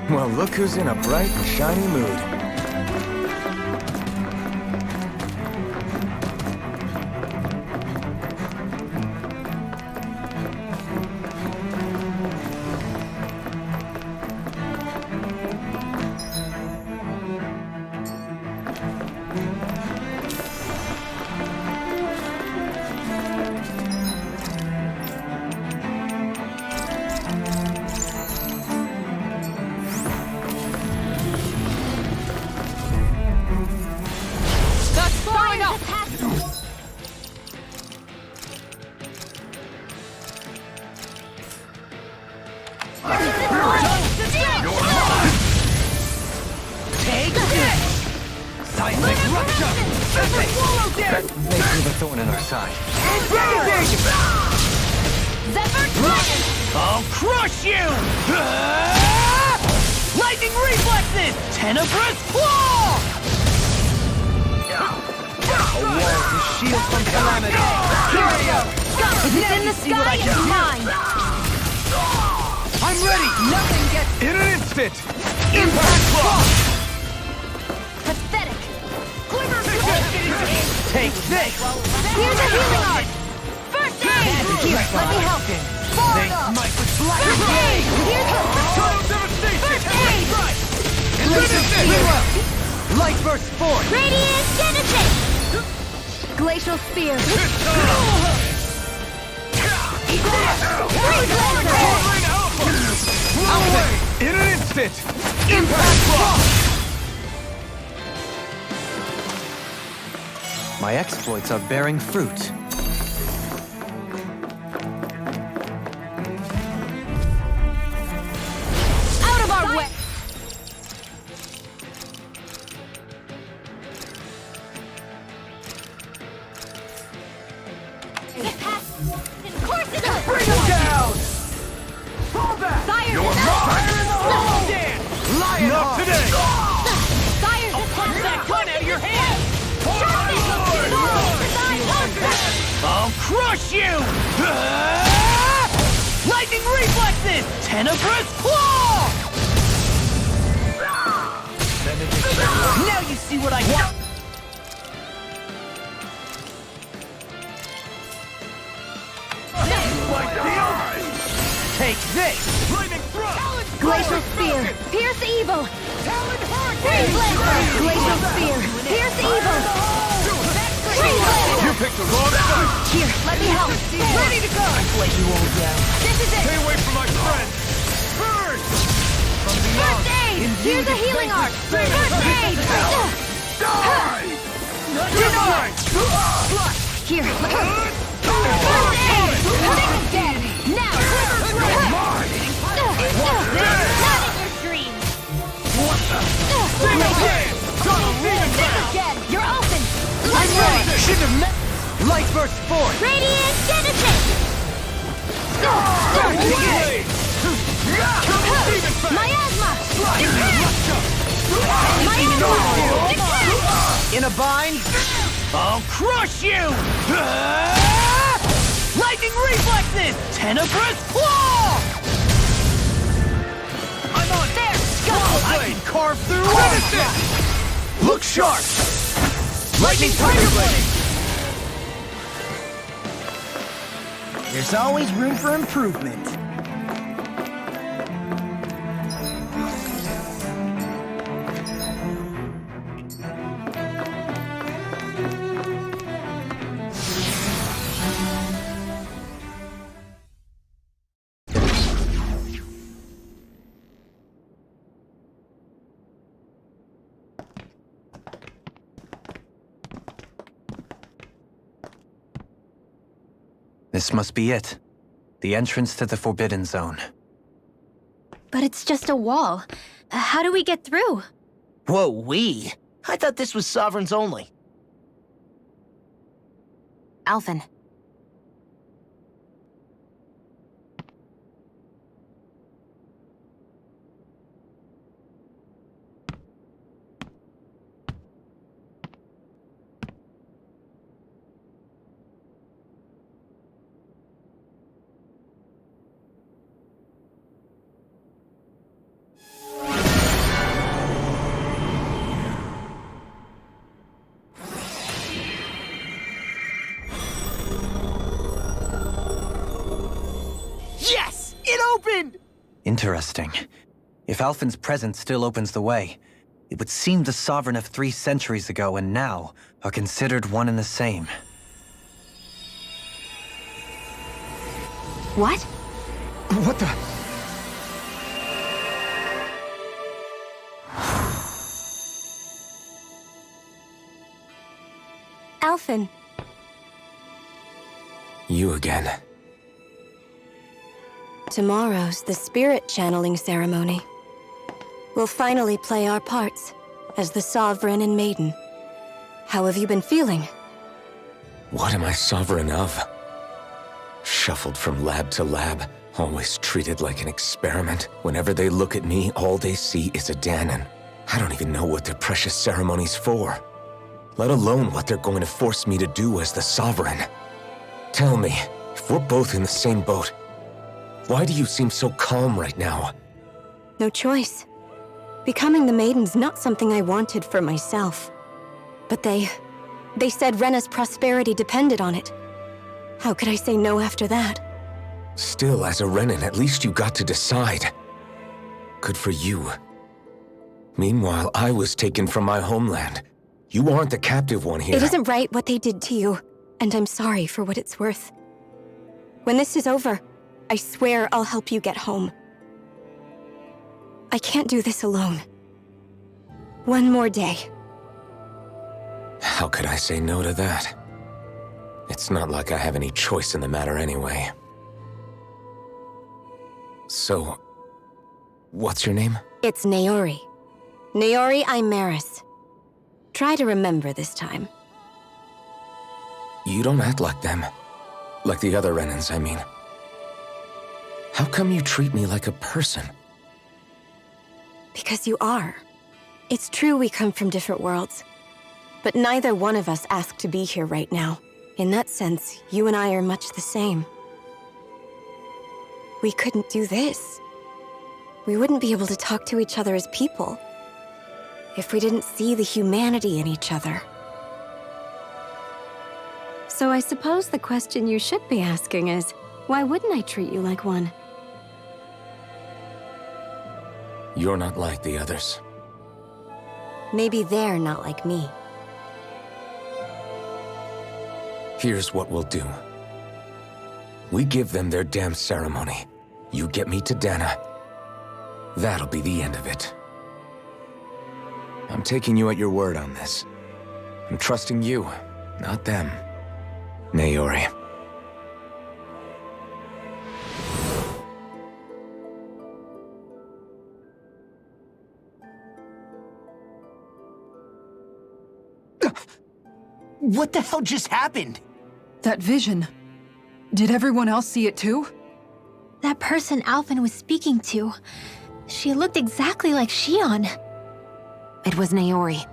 Well, look who's in a bright and shiny mood. That's blowing up! Take this! Seismic rupture! That may prove a thorn in our side. Zephyr Dragon! I'll crush you! Lightning reflexes! Tenebrous claw! A wall to shield from calamity! Curio! If it's in the sky, it's mine! I'm ready! Nothing gets In an instant! impact claw! Pathetic! Take this! Here's a healing art! First aid! Here, let me help. They smite with black First aid! Here's a... Total devastation! First aid! Reload! Light burst forth! Radiant Genesis! Glacial Spear! Freeze Laser! In an instant! Impact claw! My exploits are bearing fruit. Out of our way! Bring him down! Fall back! Fire! You're mine! Stand! Not Lionheart! today! Fire! Punch that gun out of your hand! I'll crush you! Lightning reflexes! Tenebrous claw! Now you see what I got! Take this! Flaming thrust! Glacial Spear! Pierce evil! Talon Freeze Laser! Glacial Spear! Pierce evil! Freeze Laser! You picked the wrong side! Here, let me help! Ready to go! Let you all down. This is Stay it! away from my friend! Burn! First aid! Here's a healing art! First aid! Die! Denied! Here, let me... First aid! Think again! Now! Not in your dreams! Think again! Think again! You're open! I'm ready! Shouldn't have met. Light burst forth! Radiant Genesis! Miasma! Miasma! In a bind? I'll crush you! Lightning reflexes! Tenebrous claw! I'm on there! I can carve through armor! Look sharp! Lightning Tiger Blade! There's always room for improvement. This must be it. The entrance to the Forbidden Zone. But it's just a wall. How do we get through? Whoa, we? I thought this was Sovereigns only. Alphen. Interesting. If Alphen's presence still opens the way, it would seem the Sovereign of 3 centuries ago and now are considered one and the same. What? What the? Alphen. You again. Tomorrow's the spirit channeling ceremony. We'll finally play our parts as the Sovereign and Maiden. How have you been feeling? What am I sovereign of? Shuffled from lab to lab, always treated like an experiment. Whenever they look at me, all they see is a Dahnan. I don't even know what their precious ceremony's for, let alone what they're going to force me to do as the Sovereign. Tell me, if we're both in the same boat, why do you seem so calm right now? No choice. Becoming the Maiden's not something I wanted for myself. But they said Rena's prosperity depended on it. How could I say no after that? Still, as a Renan, at least you got to decide. Good for you. Meanwhile, I was taken from my homeland. You aren't the captive one here. It isn't right what they did to you, and I'm sorry for what it's worth. When this is over, I swear I'll help you get home. I can't do this alone. One more day. How could I say no to that? It's not like I have any choice in the matter anyway. So, what's your name? It's Naori. Naori Imaris. Try to remember this time. You don't act like them. Like the other Renans, I mean. How come you treat me like a person? Because you are. It's true we come from different worlds. But neither one of us asked to be here right now. In that sense, you and I are much the same. We couldn't do this. We wouldn't be able to talk to each other as people if we didn't see the humanity in each other. So I suppose the question you should be asking is, why wouldn't I treat you like one? You're not like the others. Maybe they're not like me. Here's what we'll do. We give them their damn ceremony. You get me to Dahna. That'll be the end of it. I'm taking you at your word on this. I'm trusting you, not them. Naori. What the hell just happened? That vision. Did everyone else see it too? That person Alphen was speaking to, she looked exactly like Shion. It was Naori.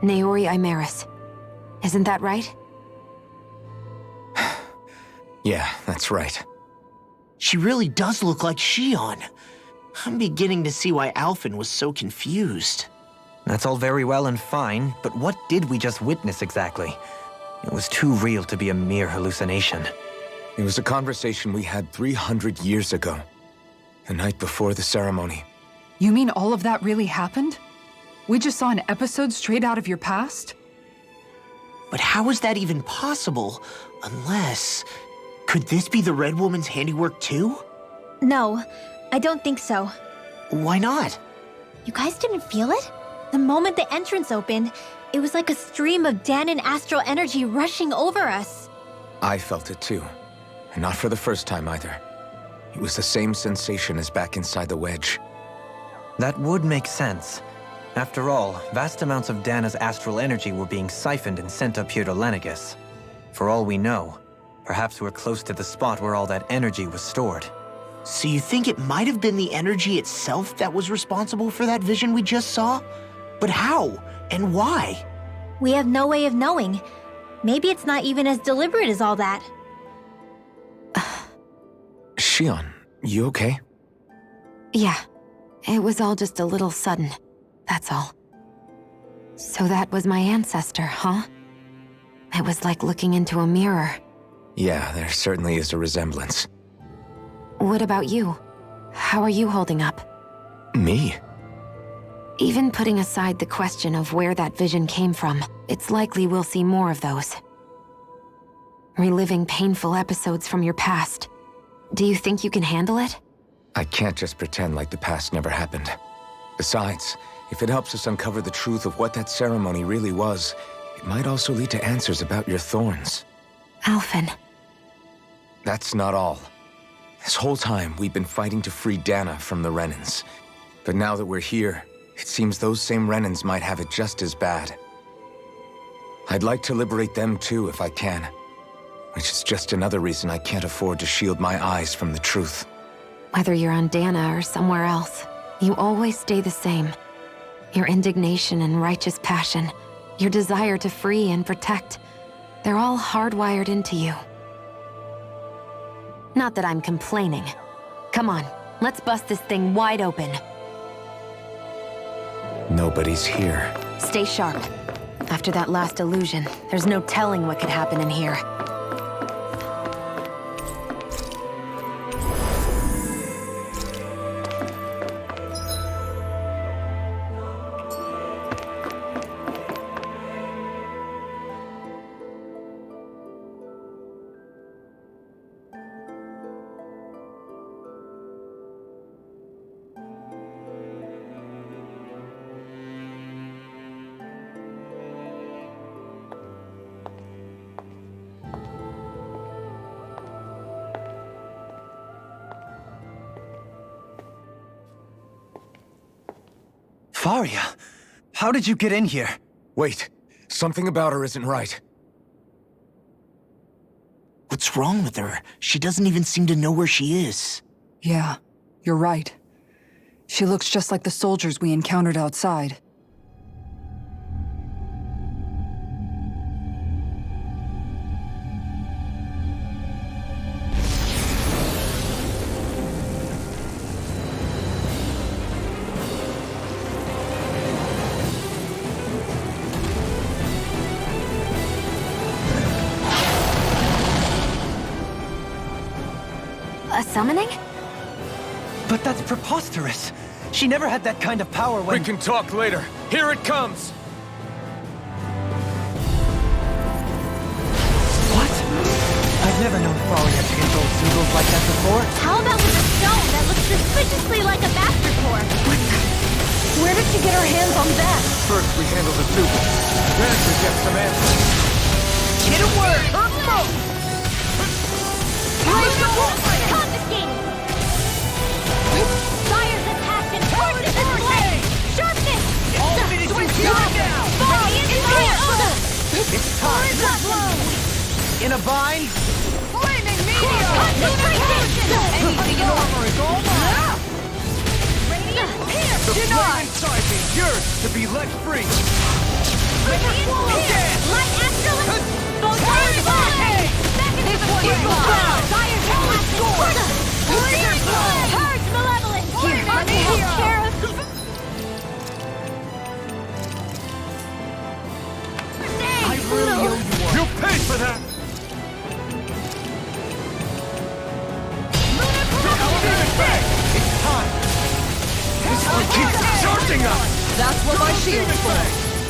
Naori Imaris. Isn't that right? Yeah, that's right. She really does look like Shion. I'm beginning to see why Alphen was so confused. That's all very well and fine, but what did we just witness exactly? It was too real to be a mere hallucination. It was a conversation we had 300 years ago. The night before the ceremony. You mean all of that really happened? We just saw an episode straight out of your past? But how is that even possible? Unless... Could this be the Red Woman's handiwork too? No, I don't think so. Why not? You guys didn't feel it? The moment the entrance opened, it was like a stream of Dahnan astral energy rushing over us. I felt it too. And not for the first time either. It was the same sensation as back inside the wedge. That would make sense. After all, vast amounts of Dahna's astral energy were being siphoned and sent up here to Lenegus. For all we know, perhaps we're close to the spot where all that energy was stored. So you think it might have been the energy itself that was responsible for that vision we just saw? But how? And why? We have no way of knowing. Maybe it's not even as deliberate as all that. Shion, you okay? Yeah. It was all just a little sudden. That's all. So that was my ancestor, huh? It was like looking into a mirror. Yeah, there certainly is a resemblance. What about you? How are you holding up? Me? Even putting aside the question of where that vision came from, it's likely we'll see more of those. Reliving painful episodes from your past. Do you think you can handle it? I can't just pretend like the past never happened. Besides, if it helps us uncover the truth of what that ceremony really was, it might also lead to answers about your thorns. Alphen. That's not all. This whole time, we've been fighting to free Dana from the Renans. But now that we're here, it seems those same Renans might have it just as bad. I'd like to liberate them too if I can. Which is just another reason I can't afford to shield my eyes from the truth. Whether you're on Dana or somewhere else, you always stay the same. Your indignation and righteous passion, your desire to free and protect, they're all hardwired into you. Not that I'm complaining. Come on, let's bust this thing wide open. Nobody's here. Stay sharp. After that last illusion, there's no telling what could happen in here. Faria, how did you get in here? Wait, something about her isn't right. What's wrong with her? She doesn't even seem to know where she is. Yeah, you're right. She looks just like the soldiers we encountered outside. A summoning? But that's preposterous. She never had that kind of power when— We can talk later. Here it comes! What? I've never known Faria to control symbols like that before. How about with a stone that looks suspiciously like a bastard core? Where did she get her hands on that? First we handle the Thuban, then we get some answers. Get a word! Earth smoke! Confiscated! Fire's attached and forward is blade! Sharpness! All of it is secured now! Body is fire! It's time! In a bind? Flaming meteor! Concentration! Anything in armor is all mine! Radiant The flame Denied! inside me yearns to be let free. Light Astrolus! Bone Fire! Mechanism Fire! Fire's attached! Purge Malevolence! I really owe you one. You pay for that! It's time! This one keeps charging us! That's what my shield's for.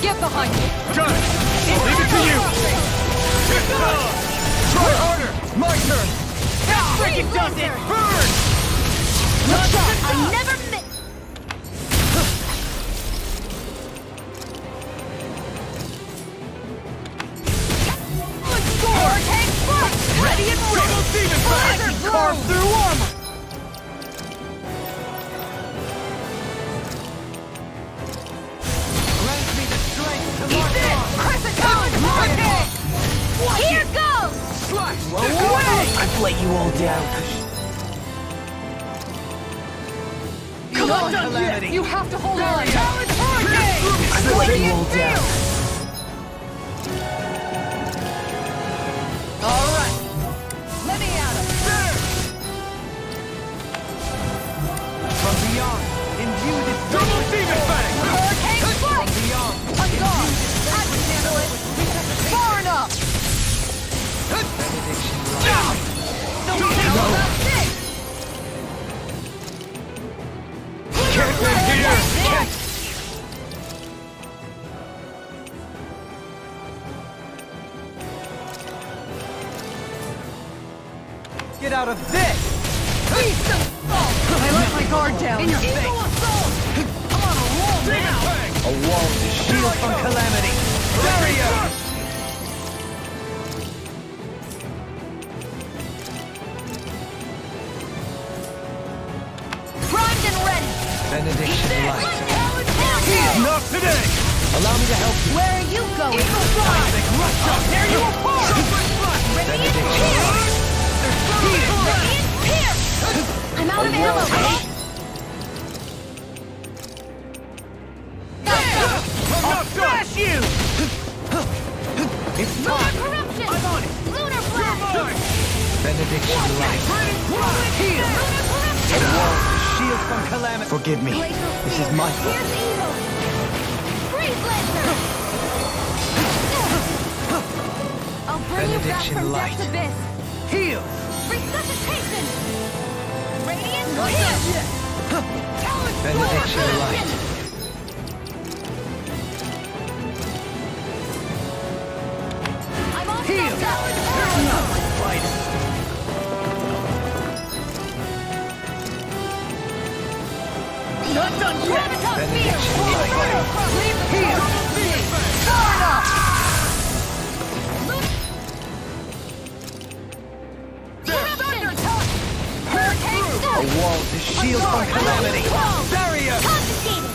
Get behind me. Got it! I'll leave it to you! Try harder! My turn! That freaking does it! Burn! I never miss! Ready and Double demon fang! carve through armor! Grant me the strength to march on! Here goes! Slash! Away! I've let you all down. Come on, Calamity! You have to hold on. I've let you all down. All right. Let me at him. From beyond, imbue this Double demon fang! From beyond, imbue this I can handle it. Far enough. Benediction. No. Get out of this! I let my guard down. In your face! I'm on a roll now! A wall to Shield from calamity! Barrier! Primed and ready! Benediction light. Not today! Allow me to help you. Where are you going? Isaac, rush up! Tear you apart! Radiant Pierce! Radiant Pierce! I'm out of ammo, buddy! I'll smash you! It's Lunar time! Corruption! I'm on it! Lunar Blast! Benediction light. Heal! Lunar Corruption! Shield from calamity! Forgive me. This is my fault. Here's evil! Freeze Lancer! I'll bring you back Benediction from light. death's abyss! Heal! Resuscitation! Radiant Pierce! Benediction light. I'm all Heal! set up! Not done yet! Graviton Benediction Field! light. Heal! Hurricane A Storm! wall to shield from calamity! Barrier! Confiscated!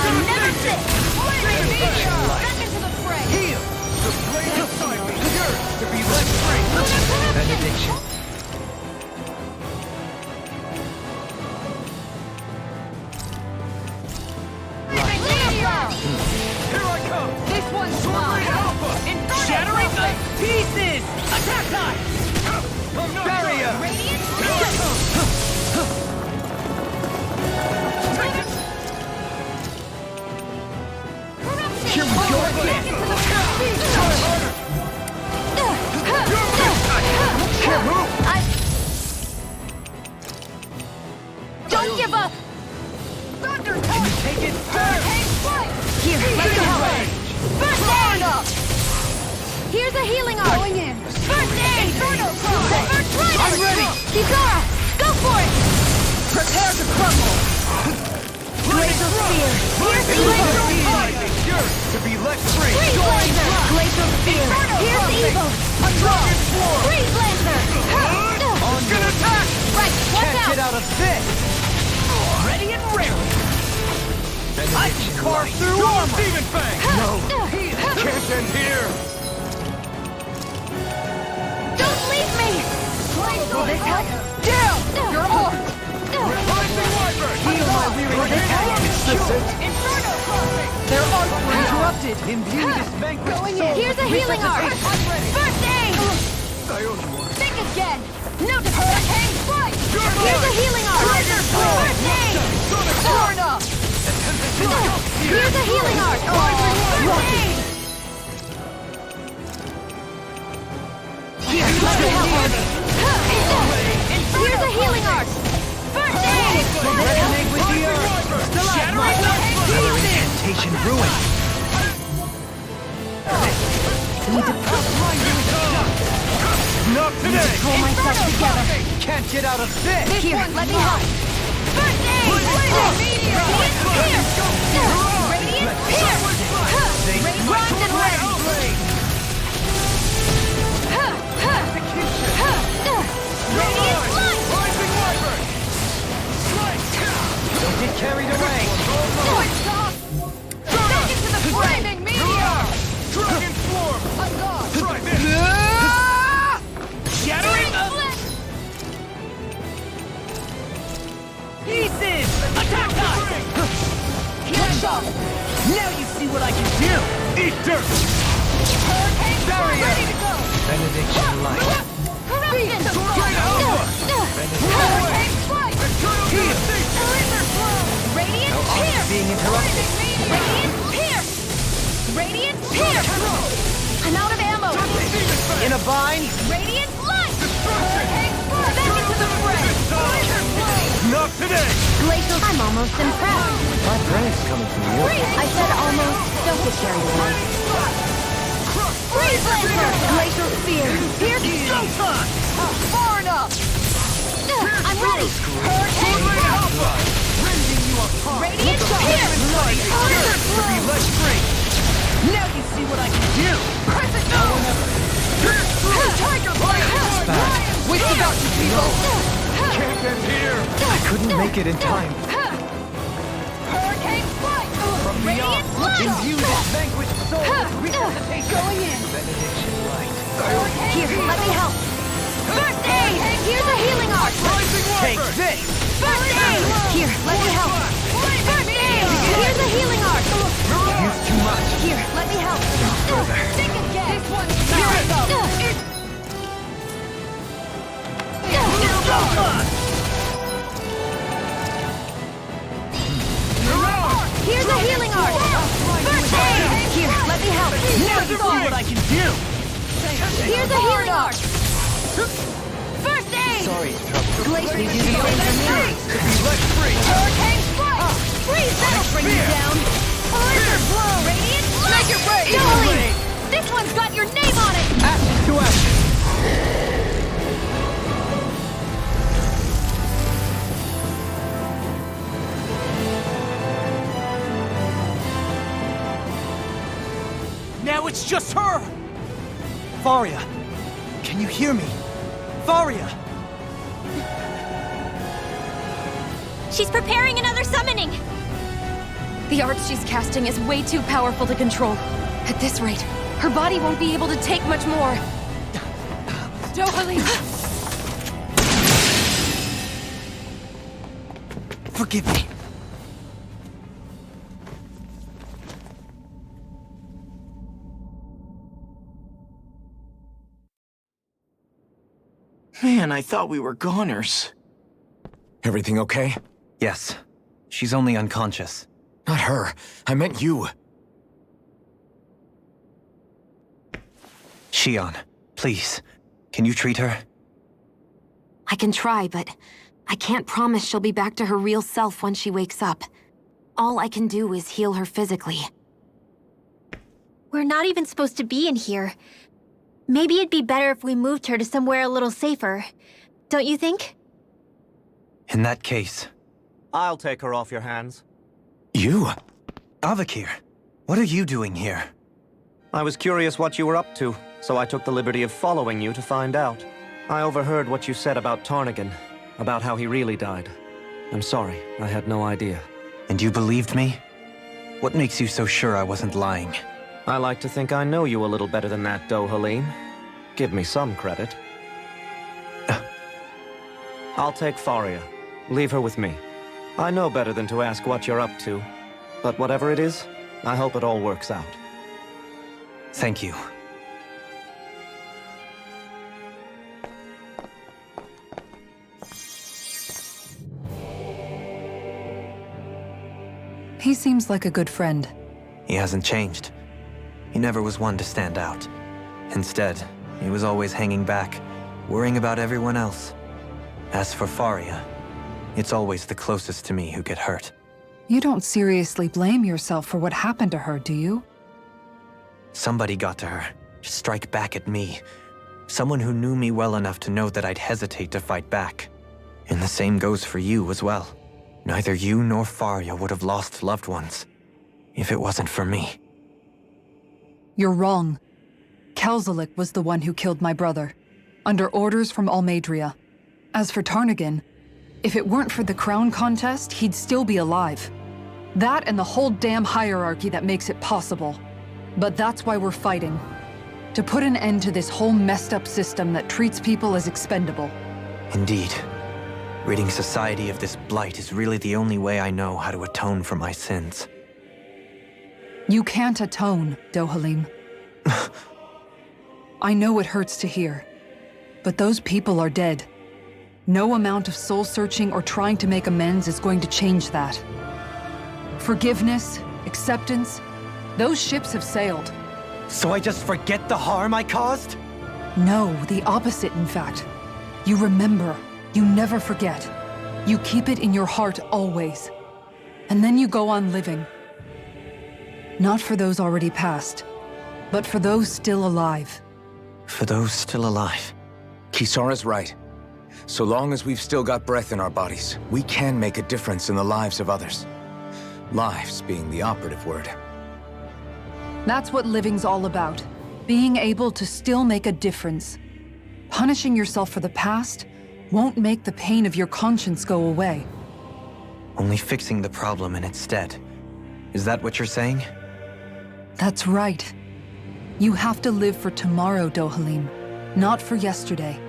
I never sit! Back into the fray! Heal! The blade inside me yearns to be let free! Lunar Corruption! Benediction. Meteor! Here I come! This one's Sword mine! Blade Alpha! Inferno Shattering the Prophet! pieces! Attack time! Barrier! Radiant Pierce! Corruption! Here we go again! Try harder! Can't move! Don't give up! Thunder Can you take it? Hurricane Strike! Here, let me help! First aid! Here's a healing arc! Going in! First aid! Inferno Cross! I'm ready! Kikara! Go for it! Prepare to crumble! Glacial Spear! Here's Glacial evil! Spear! Yours to be let free! Freeze Lancer! Glacial Spear! Here's evil! Dragon Swarm! Freeze Lancer! On good attack! Right, watch Can't get out! out of this! Ready and ready! I can carve through armor! Demon Fang! No! Can't end here! Don't leave me! Will this help? Down! You're armed! Rising Wyvern! Heal my weary Consistent. Inferno Crossing! Their arts were interrupted! Imbue this vanquished soul! Here's a healing arc! Resuscitation. First aid! I owe you one. Think again! Note Hurricane Strike! Here's a healing arc! First aid! Torn up! Here's a healing arc! First aid! Here, let me help! Here's a healing arc! First aid! Resonate with the earth! Stalagmite! Incantation ruined! Need to Not today! Pull myself together! Can't get out of this! Here, let me help! First aid! Radiant Pierce! Radiant Pierce! Primed and ready! Radiant Light! Rising Wyvern! Don't get carried away! Switched off! Back into the flaming meteor! Dragon Swarm! I'm gone! Try this! Shattering the Flip! pieces! Attack time! Catch up! Now you see what I can do! Eat dirt! Hurricane Storm Barrier! ready to go! Benediction light. Corruption! Great Alpha! Hurricane Strike! Heal! Laser Flow! Radiant Pierce! being interrupted. Radiant Pierce! Radiant Pierce! I'm out of ammo! In a bind? Radiant Light! Hurricane Strike! Back into the fray! Laser Flow! Not today! Glacial, I'm almost impressed. My praise coming from you. I said almost. Don't get carried away. Freeze Lancer! Glacial Spear! Here! Showtime! Far enough! I'm ready! Hurricane rending you apart! Radiant Spear! Order Blow! be less free! Now you see what I can do! Crescent Moon! Tiger Blade! Waste about you, people! Can't end here! I couldn't make it in time. Hurricane Strike! From beyond, imbue this vanquished soul with resuscitation. Going in! Benediction light. Here, let me help! First aid! Here's a healing arc! Take this! First aid! Here, let me help! First aid! Here's a healing arc! Used too much. Here, let me help! Think again! This one's here I go! Here's a healing arc! First aid! Here, let me help! Now you see what I can do! Here's a healing arc! First aid! Sorry to trouble. Glacier To be less free! Hurricane Strike! Freeze! That'll bring you down! Blizzard Blow! Radiant Light! Make it rain! Jolene! This one's got your name on it! Ashes to ashes! Now it's just her! Faria! Can you hear me? Faria! She's preparing another summoning! The arts she's casting is way too powerful to control. At this rate, her body won't be able to take much more. Dohalim! Forgive me. Man, I thought we were goners. Everything okay? Yes. She's only unconscious. Not her. I meant you. Shion, please. Can you treat her? I can try, but I can't promise she'll be back to her real self when she wakes up. All I can do is heal her physically. We're not even supposed to be in here. Maybe it'd be better if we moved her to somewhere a little safer. Don't you think? In that case... I'll take her off your hands. You? Avakir, what are you doing here? I was curious what you were up to, so I took the liberty of following you to find out. I overheard what you said about Tarnagin, about how he really died. I'm sorry, I had no idea. And you believed me? What makes you so sure I wasn't lying? I like to think I know you a little better than that, Dohalim. Give me some credit. I'll take Faria. Leave her with me. I know better than to ask what you're up to. But whatever it is, I hope it all works out. Thank you. He seems like a good friend. He hasn't changed. He never was one to stand out. Instead, he was always hanging back, worrying about everyone else. As for Faria, it's always the closest to me who get hurt. You don't seriously blame yourself for what happened to her, do you? Somebody got to her, to strike back at me. Someone who knew me well enough to know that I'd hesitate to fight back. And the same goes for you as well. Neither you nor Faria would have lost loved ones, if it wasn't for me. You're wrong. Kelzelik was the one who killed my brother, under orders from Almeidria. As for Tarnagin, if it weren't for the crown contest, he'd still be alive. That and the whole damn hierarchy that makes it possible. But that's why we're fighting. To put an end to this whole messed up system that treats people as expendable. Indeed. Ridding society of this blight is really the only way I know how to atone for my sins. You can't atone, Dohalim. I know it hurts to hear, but those people are dead. No amount of soul-searching or trying to make amends is going to change that. Forgiveness, acceptance, those ships have sailed. So I just forget the harm I caused? No, the opposite, in fact. You remember. You never forget. You keep it in your heart always. And then you go on living. Not for those already past, but for those still alive. For those still alive. Kisara's right. So long as we've still got breath in our bodies, we can make a difference in the lives of others. Lives being the operative word. That's what living's all about. Being able to still make a difference. Punishing yourself for the past won't make the pain of your conscience go away. Only fixing the problem in its stead. Is that what you're saying? That's right. You have to live for tomorrow, Dohalim, not for yesterday.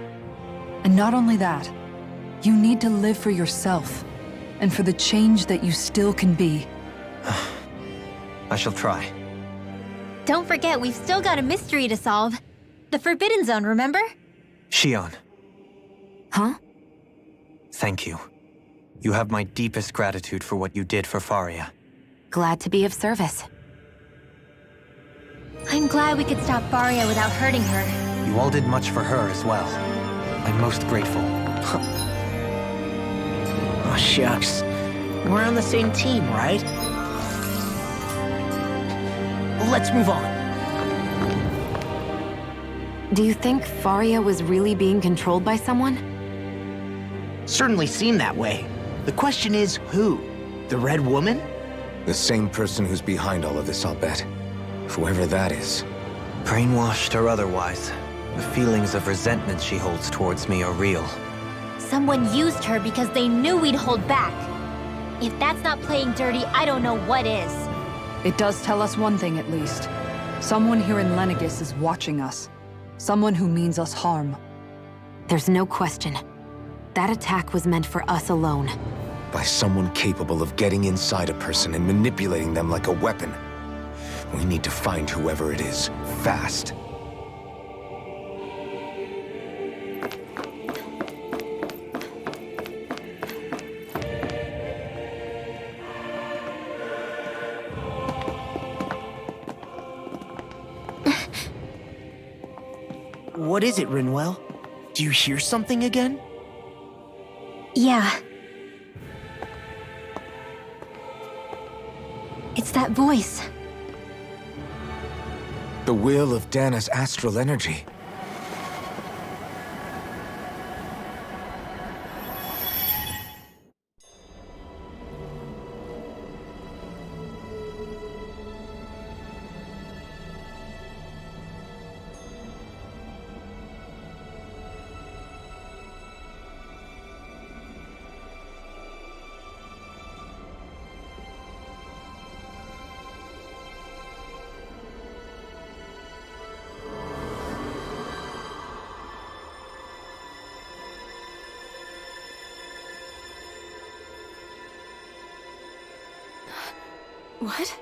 And not only that, you need to live for yourself, and for the change that you still can be. I shall try. Don't forget, we've still got a mystery to solve. The Forbidden Zone, remember? Shion, Huh? thank you. You have my deepest gratitude for what you did for Faria. Glad to be of service. I'm glad we could stop Faria without hurting her. You all did much for her as well. I'm most grateful. Oh, shucks. We're on the same team, right? Let's move on. Do you think Faria was really being controlled by someone? Certainly seemed that way. The question is, who? The Red Woman? The same person who's behind all of this, I'll bet. Whoever that is. Brainwashed or otherwise, the feelings of resentment she holds towards me are real. Someone used her because they knew we'd hold back. If that's not playing dirty, I don't know what is. It does tell us one thing at least. Someone here in Lenegis is watching us. Someone who means us harm. There's no question. That attack was meant for us alone. By someone capable of getting inside a person and manipulating them like a weapon. We need to find whoever it is, fast. What is it, Rinwell? Do you hear something again? Yeah. It's that voice. The will of Dana's astral energy. What?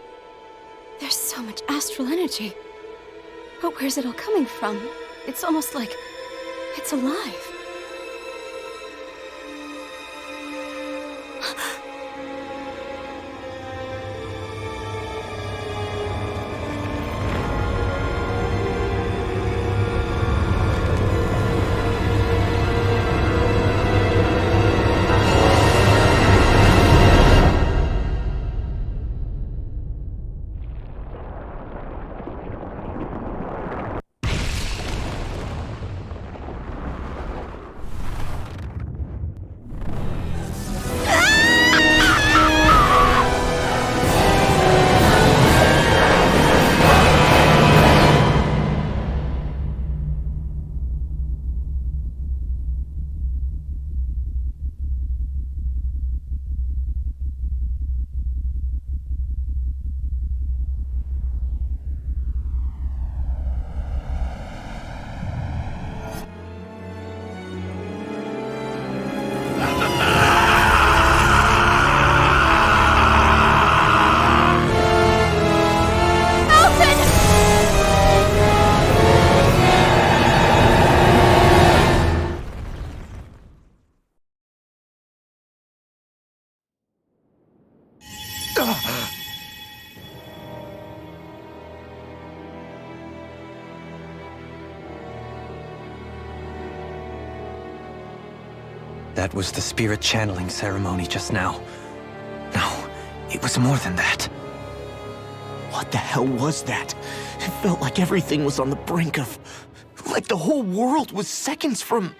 There's so much astral energy. But where's it all coming from? It's almost like it's alive. that was the spirit channeling ceremony just now. No, it was more than that. What the hell was that? It felt like everything was on the brink of... like the whole world was seconds from...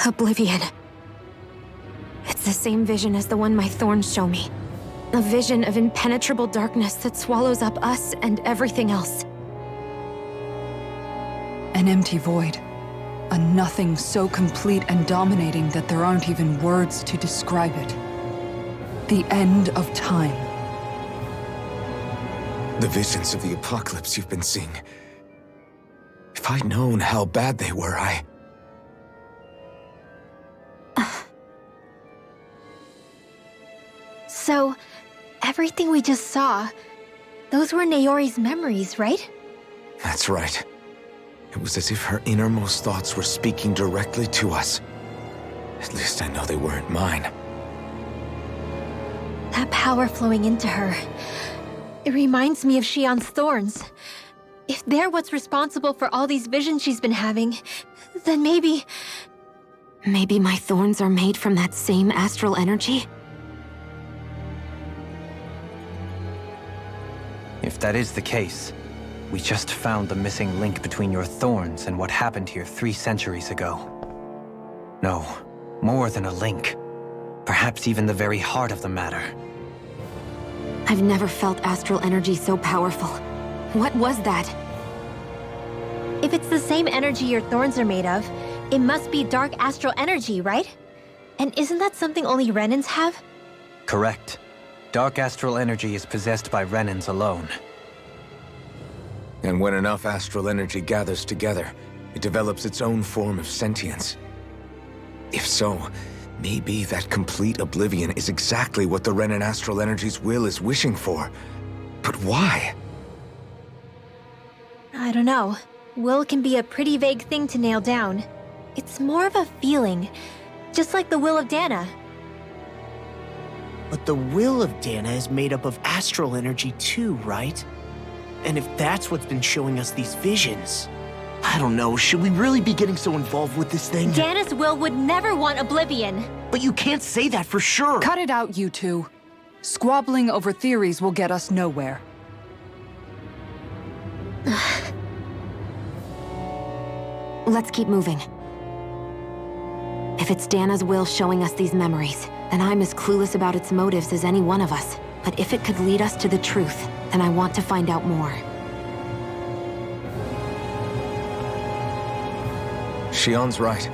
Oblivion. It's the same vision as the one my thorns show me. A vision of impenetrable darkness that swallows up us and everything else. An empty void. A nothing so complete and dominating that there aren't even words to describe it. The end of time. The visions of the apocalypse you've been seeing. If I'd known how bad they were, So, everything we just saw, those were Naori's memories, right? That's right. It was as if her innermost thoughts were speaking directly to us. At least I know they weren't mine. That power flowing into her. It reminds me of Shion's thorns. If they're what's responsible for all these visions she's been having, then maybe... Maybe my thorns are made from that same astral energy? If that is the case, we just found the missing link between your thorns and what happened here 3 centuries ago. No, more than a link. Perhaps even the very heart of the matter. I've never felt astral energy so powerful. What was that? If it's the same energy your thorns are made of, it must be dark astral energy, right? And isn't that something only Renans have? Correct. Dark astral energy is possessed by Renans alone. And when enough astral energy gathers together, it develops its own form of sentience. If so, maybe that complete oblivion is exactly what the Renan astral energy's will is wishing for. But why? I don't know. Will can be a pretty vague thing to nail down. It's more of a feeling, just like the will of Dana. But the will of Dana is made up of astral energy too, right? And if that's what's been showing us these visions... I don't know, should we really be getting so involved with this thing? Dana's will would never want oblivion. But you can't say that for sure! Cut it out, you two. Squabbling over theories will get us nowhere. Let's keep moving. If it's Dana's will showing us these memories, then I'm as clueless about its motives as any one of us. But if it could lead us to the truth, then I want to find out more. Shion's right.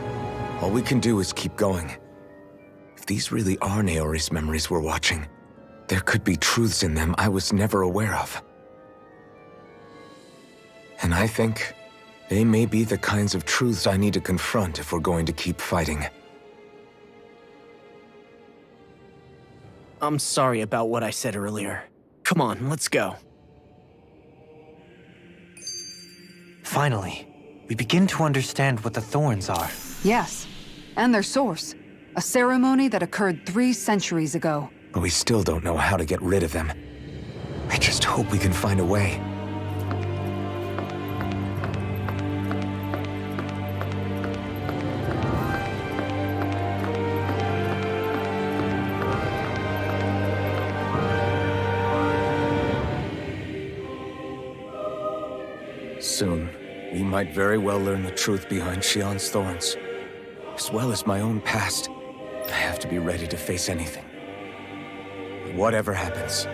All we can do is keep going. If these really are Naori's memories we're watching, there could be truths in them I was never aware of. And I think they may be the kinds of truths I need to confront if we're going to keep fighting. I'm sorry about what I said earlier. Come on, let's go. Finally, we begin to understand what the thorns are. Yes, and their source. A ceremony that occurred 3 centuries ago. But we still don't know how to get rid of them. I just hope we can find a way. Soon, we might very well learn the truth behind Shion's thorns, as well as my own past. I have to be ready to face anything. Whatever happens.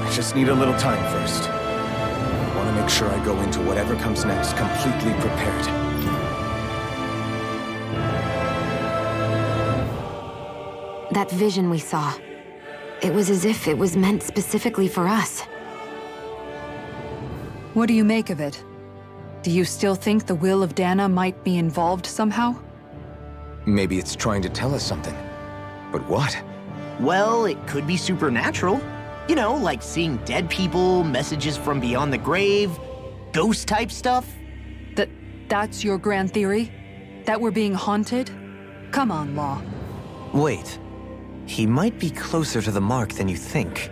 I just need a little time first. I want to make sure I go into whatever comes next completely prepared. That vision we saw. It was as if it was meant specifically for us. What do you make of it? Do you still think the will of Dana might be involved somehow? Maybe it's trying to tell us something. But what? Well, it could be supernatural. You know, like seeing dead people, messages from beyond the grave, ghost-type stuff. That's your grand theory? That we're being haunted? Come on, Law. Wait. He might be closer to the mark than you think.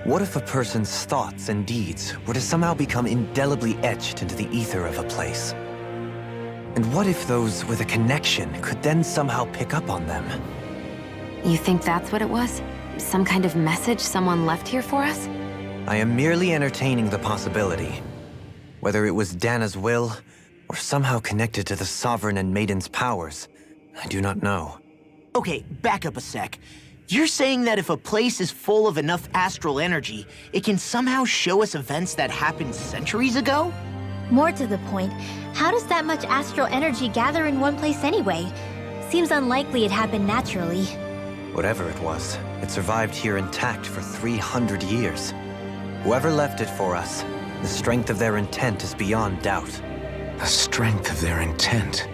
What if a person's thoughts and deeds were to somehow become indelibly etched into the ether of a place? And what if those with a connection could then somehow pick up on them? You think that's what it was? Some kind of message someone left here for us? I am merely entertaining the possibility. Whether it was Dana's will, or somehow connected to the Sovereign and Maiden's powers, I do not know. Okay, back up a sec. You're saying that if a place is full of enough astral energy, it can somehow show us events that happened centuries ago? More to the point, how does that much astral energy gather in one place anyway? Seems unlikely it happened naturally. Whatever it was, it survived here intact for 300 years. Whoever left it for us, the strength of their intent is beyond doubt. The strength of their intent.